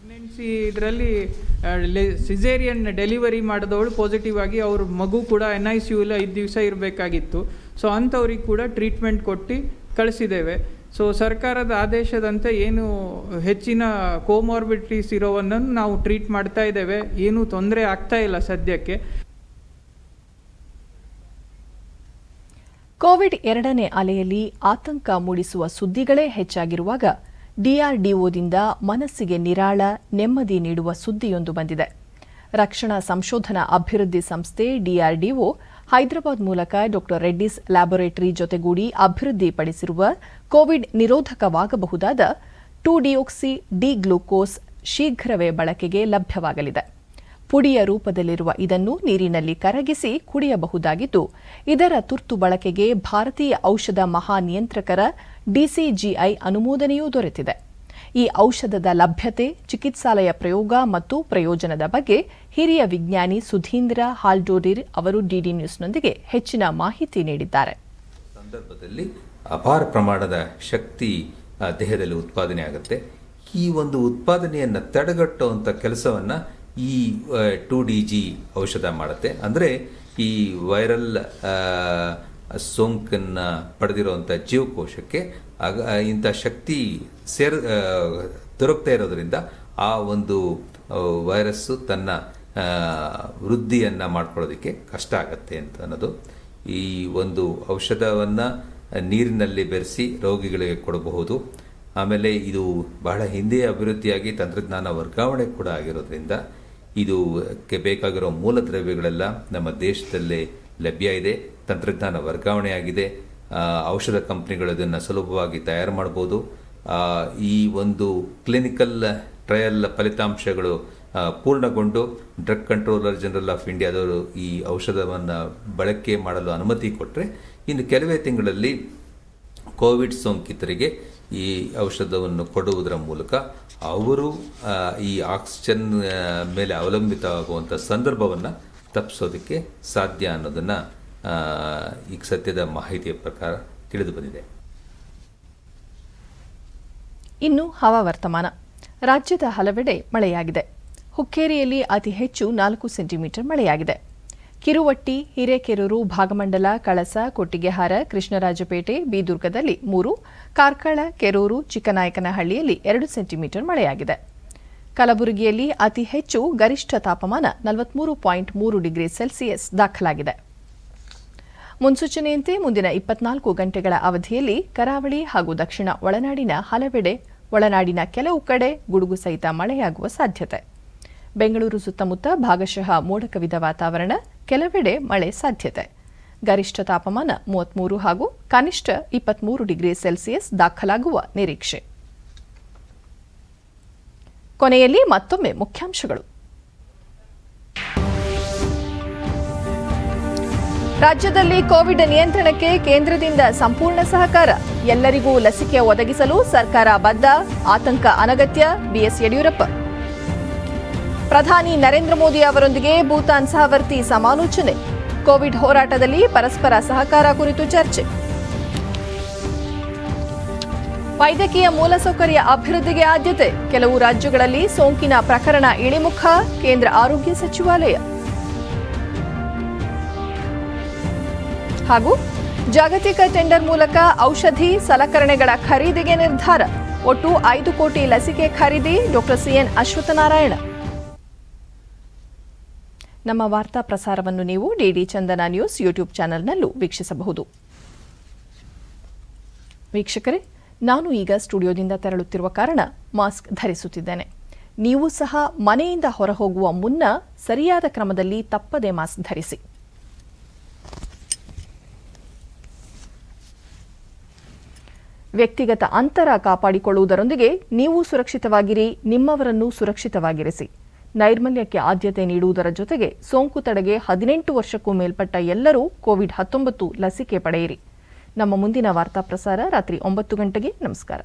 ಇದರಲ್ಲಿ ಸಿಸೇರಿಯನ್ ಡೆಲಿವರಿ ಮಾಡಿದವಳು ಪಾಸಿಟಿವ್ ಆಗಿ ಅವ್ರ ಮಗು ಕೂಡ NICUಲಿ 5 ದಿವಸ ಇರಬೇಕಾಗಿತ್ತು. ಸೊ ಅಂಥವ್ರಿಗೆ ಕೂಡ ಟ್ರೀಟ್ಮೆಂಟ್ ಕೊಟ್ಟು ಕಳಿಸಿದ್ದೇವೆ. ಸೊ ಸರ್ಕಾರದ ಆದೇಶದಂತೆ ಏನು ಹೆಚ್ಚಿನ ಕೋಮಾರ್ಬಿಡಿಟೀಸ್ ಇರೋವನ್ನು ನಾವು ಟ್ರೀಟ್ ಮಾಡ್ತಾ ಇದ್ದೇವೆ. ಏನೂ ತೊಂದರೆ ಆಗ್ತಾ ಇಲ್ಲ ಸದ್ಯಕ್ಕೆ. ಕೋವಿಡ್ 2ನೇ ಅಲೆಯಲ್ಲಿ ಆತಂಕ ಮೂಡಿಸುವ ಸುದ್ದಿಗಳೇ ಹೆಚ್ಚಾಗಿರುವಾಗ DRDOದಿಂದ ಮನಸ್ಸಿಗೆ ನಿರಾಳ, ನೆಮ್ಮದಿ ನೀಡುವ ಸುದ್ದಿಯೊಂದು ಬಂದಿದೆ. ರಕ್ಷಣಾ ಸಂಶೋಧನಾ ಅಭಿವೃದ್ಧಿ ಸಂಸ್ಥೆ DRDO ಹೈದರಾಬಾದ್ ಮೂಲಕ ಡಾ ರೆಡ್ಡಿಸ್ ಲ್ಯಾಬೊರೇಟರಿ ಜೊತೆಗೂಡಿ ಅಭಿವೃದ್ಧಿಪಡಿಸಿರುವ ಕೋವಿಡ್ ನಿರೋಧಕವಾಗಬಹುದಾದ 2-ಡಿಯೋಕ್ಸಿ ಡಿ ಗ್ಲೂಕೋಸ್ ಶೀಘ್ರವೇ ಬಳಕೆಗೆ ಲಭ್ಯವಾಗಲಿದೆ. ಪುಡಿಯ ರೂಪದಲ್ಲಿರುವ ಇದನ್ನು ನೀರಿನಲ್ಲಿ ಕರಗಿಸಿ ಕುಡಿಯಬಹುದಾಗಿದ್ದು, ಇದರ ತುರ್ತು ಬಳಕೆಗೆ ಭಾರತೀಯ ಔಷಧ ಮಹಾನಿಯಂತ್ರಕರ DCGI ಅನುಮೋದನೆಯೂ ದೊರೆತಿದೆ. ಈ ಔಷಧದ ಲಭ್ಯತೆ, ಚಿಕಿತ್ಸಾಲಯ ಪ್ರಯೋಗ ಮತ್ತು ಪ್ರಯೋಜನದ ಬಗ್ಗೆ ಹಿರಿಯ ವಿಜ್ಞಾನಿ ಸುಧೀಂದ್ರ ಹಾಲ್ಡೋರಿರ್ ಅವರು ಡಿಡಿ ನ್ಯೂಸ್ನೊಂದಿಗೆ ಹೆಚ್ಚಿನ ಮಾಹಿತಿ ನೀಡಿದ್ದಾರೆ. ಸಂದರ್ಭದಲ್ಲಿ ಅಪಾರ ಪ್ರಮಾಣದ ಶಕ್ತಿ ದೇಹದಲ್ಲಿ ಉತ್ಪಾದನೆ ಆಗುತ್ತೆ. ಈ ಒಂದು ಉತ್ಪಾದನೆಯನ್ನು ತಡೆಗಟ್ಟುವಂಥ ಕೆಲಸವನ್ನು ಈ 2DG ಔಷಧ ಮಾಡುತ್ತೆ. ಅಂದರೆ ಈ ವೈರಲ್ ಸೋಂಕನ್ನು ಪಡೆದಿರುವಂಥ ಜೀವಕೋಶಕ್ಕೆ ಇಂಥ ಶಕ್ತಿ ದೊರಕ್ತಾ ಇರೋದ್ರಿಂದ ಆ ಒಂದು ವೈರಸ್ಸು ತನ್ನ ವೃದ್ಧಿಯನ್ನು ಮಾಡ್ಕೊಳ್ಳೋದಕ್ಕೆ ಕಷ್ಟ ಆಗತ್ತೆ ಅಂತ ಅನ್ನೋದು. ಈ ಒಂದು ಔಷಧವನ್ನು ನೀರಿನಲ್ಲಿ ಬೆರೆಸಿ ರೋಗಿಗಳಿಗೆ ಕೊಡಬಹುದು. ಆಮೇಲೆ ಇದು ಬಹಳ ಹಿಂದೆ ಅಭಿವೃದ್ಧಿಯಾಗಿ ತಂತ್ರಜ್ಞಾನ ವರ್ಗಾವಣೆ ಕೂಡ ಆಗಿರೋದ್ರಿಂದ ಇದಕ್ಕೆ ಬೇಕಾಗಿರೋ ಮೂಲ ದ್ರವ್ಯಗಳೆಲ್ಲ ನಮ್ಮ ದೇಶದಲ್ಲೇ ಲಭ್ಯ ಇದೆ. ತಂತ್ರಜ್ಞಾನ ವರ್ಗಾವಣೆ ಆಗಿದೆ. ಔಷಧ ಕಂಪ್ನಿಗಳು ಇದನ್ನು ಸುಲಭವಾಗಿ ತಯಾರು ಮಾಡ್ಬೋದು. ಈ ಒಂದು ಕ್ಲಿನಿಕಲ್ ಟ್ರಯಲ್ ಫಲಿತಾಂಶಗಳು ಪೂರ್ಣಗೊಂಡು ಡ್ರಗ್ ಕಂಟ್ರೋಲರ್ ಜನರಲ್ ಆಫ್ ಇಂಡಿಯಾದವರು ಈ ಔಷಧವನ್ನು ಬಳಕೆ ಮಾಡಲು ಅನುಮತಿ ಕೊಟ್ಟರೆ ಇನ್ನು ಕೆಲವೇ ತಿಂಗಳಲ್ಲಿ ಕೋವಿಡ್ ಸೋಂಕಿತರಿಗೆ ಈ ಔಷಧವನ್ನು ಕೊಡುವುದರ ಮೂಲಕ ಅವರು ಈ ಆಕ್ಸಿಜನ್ ಮೇಲೆ ಅವಲಂಬಿತವಾಗುವಂಥ ಸಂದರ್ಭವನ್ನು ತಪ್ಪಿಸೋದಕ್ಕೆ ಸಾಧ್ಯ ಅನ್ನೋದನ್ನು ಈಗ ಸದ್ಯದ ಮಾಹಿತಿಯ ಪ್ರಕಾರ ತಿಳಿದು ಬಂದಿದೆ. ಇನ್ನು ಹವಾವರ್ತಮಾನ. ರಾಜ್ಯದ ಹಲವೆಡೆ ಮಳೆಯಾಗಿದೆ. ಹುಕ್ಕೇರಿಯಲ್ಲಿ ಅತಿ ಹೆಚ್ಚು 4 ಸೆಂಟಿಮೀಟರ್ ಮಳೆಯಾಗಿದೆ. ಕಿರುವಟ್ಟಿ, ಹಿರೇಕೆರೂರು, ಭಾಗಮಂಡಲ, ಕಳಸ, ಕೊಟ್ಟಿಗೆಹಾರ, ಕೃಷ್ಣರಾಜಪೇಟೆ, ಬಿದುರ್ಗದಲ್ಲಿ 3, ಕಾರ್ಕಳ, ಕೆರೂರು, ಚಿಕ್ಕನಾಯಕನಹಳ್ಳಿಯಲ್ಲಿ 2 ಸೆಂಟಿಮೀಟರ್ ಮಳೆಯಾಗಿದೆ. ಕಲಬುರಗಿಯಲ್ಲಿ ಅತಿ ಹೆಚ್ಚು ಗರಿಷ್ಠ ತಾಪಮಾನ 43.3 ಡಿಗ್ರಿ ಸೆಲ್ಸಿಯಸ್ ದಾಖಲಾಗಿದೆ. ಮುನ್ಸೂಚನೆಯಂತೆ ಮುಂದಿನ 24 ಗಂಟೆಗಳ ಅವಧಿಯಲ್ಲಿ ಕರಾವಳಿ ಹಾಗೂ ದಕ್ಷಿಣ ಒಳನಾಡಿನ ಹಲವೆಡೆ, ಒಳನಾಡಿನ ಕೆಲವು ಕಡೆ ಗುಡುಗು ಸಹಿತ ಮಳೆಯಾಗುವ ಸಾಧ್ಯತೆ. ಬೆಂಗಳೂರು ಸುತ್ತಮುತ್ತ ಭಾಗಶಃ ಮೋಡ ಕವಿದ ವಾತಾವರಣ, ಕೆಲವೆಡೆ ಮಳೆ ಸಾಧ್ಯತೆ. ಗರಿಷ್ಠ ತಾಪಮಾನ 33 ಹಾಗೂ ಕನಿಷ್ಠ 23 ಡಿಗ್ರಿ ಸೆಲ್ಸಿಯಸ್ ದಾಖಲಾಗುವ ನಿರೀಕ್ಷೆ. ಕೊನೆಯಲ್ಲಿ ಮತ್ತೊಮ್ಮೆ ಮುಖ್ಯಾಂಶಗಳು. ರಾಜ್ಯದಲ್ಲಿ ಕೋವಿಡ್ ನಿಯಂತ್ರಣಕ್ಕೆ ಕೇಂದ್ರದಿಂದ ಸಂಪೂರ್ಣ ಸಹಕಾರ, ಎಲ್ಲರಿಗೂ ಲಸಿಕೆ ಒದಗಿಸಲು ಸರ್ಕಾರ ಬದ್ಧ, ಆತಂಕ ಅನಗತ್ಯ, ಬಿಎಸ್ ಯಡಿಯೂರಪ್ಪ. ಪ್ರಧಾನಿ ನರೇಂದ್ರ ಮೋದಿ ಅವರೊಂದಿಗೆ ಭೂತಾನ್ ಸಹವರ್ತಿ ಸಮಾಲೋಚನೆ, ಕೋವಿಡ್ ಹೋರಾಟದಲ್ಲಿ ಪರಸ್ಪರ ಸಹಕಾರ ಕುರಿತು ಚರ್ಚೆ. ವೈದ್ಯಕೀಯ ಮೂಲಸೌಕರ್ಯ ಅಭಿವೃದ್ಧಿಗೆ ಆದ್ಯತೆ, ಕೆಲವು ರಾಜ್ಯಗಳಲ್ಲಿ ಸೋಂಕಿನ ಪ್ರಕರಣ ಇಳಿಮುಖ, ಕೇಂದ್ರ ಆರೋಗ್ಯ ಸಚಿವಾಲಯ. ಹಾಗೂ ಜಾಗತಿಕ ಟೆಂಡರ್ ಮೂಲಕ ಔಷಧಿ ಸಲಕರಣೆಗಳ ಖರೀದಿಗೆ ನಿರ್ಧಾರ, ಒಟ್ಟು 5 ಕೋಟಿ ಲಸಿಕೆ ಖರೀದಿ, ಡಾ ಸಿಎನ್ ಅಶ್ವತ್ಥನಾರಾಯಣ. ನಮ್ಮ ವಾರ್ತಾ ಪ್ರಸಾರವನ್ನು ನೀವು ಡಿಡಿ ಚಂದನ ನ್ಯೂಸ್ ಯೂಟ್ಯೂಬ್ ಚಾನೆಲ್ನಲ್ಲೂ ವೀಕ್ಷಿಸಬಹುದು. ವೀಕ್ಷಕರೇ, ನಾನು ಈಗ ಸ್ಟುಡಿಯೋದಿಂದ ತೆರಳುತ್ತಿರುವ ಕಾರಣ ಮಾಸ್ಕ್ ಧರಿಸುತ್ತಿದ್ದೇನೆ. ನೀವು ಸಹ ಮನೆಯಿಂದ ಹೊರಹೋಗುವ ಮುನ್ನ ಸರಿಯಾದ ಕ್ರಮದಲ್ಲಿ ತಪ್ಪದೆ ಮಾಸ್ಕ್ ಧರಿಸಿ. ವ್ಯಕ್ತಿಗತ ಅಂತರ ಕಾಪಾಡಿಕೊಳ್ಳುವುದರೊಂದಿಗೆ ನೀವು ಸುರಕ್ಷಿತವಾಗಿರಿ, ನಿಮ್ಮವರನ್ನು ಸುರಕ್ಷಿತವಾಗಿರಿಸಿ. ನೈರ್ಮಲ್ಯಕ್ಕೆ ಆದ್ಯತೆ ನೀಡುವುದರ ಜೊತೆಗೆ ಸೋಂಕು ತಡೆಗೆ 18 ವರ್ಷಕ್ಕೂ ಮೇಲ್ಪಟ್ಟ ಎಲ್ಲರೂ ಕೋವಿಡ್-19 ಲಸಿಕೆ ಪಡೆಯಿರಿ. ನಮ್ಮ ಮುಂದಿನ ವಾರ್ತಾ ಪ್ರಸಾರ ರಾತ್ರಿ 9 ಗಂಟೆಗೆ. ನಮಸ್ಕಾರ.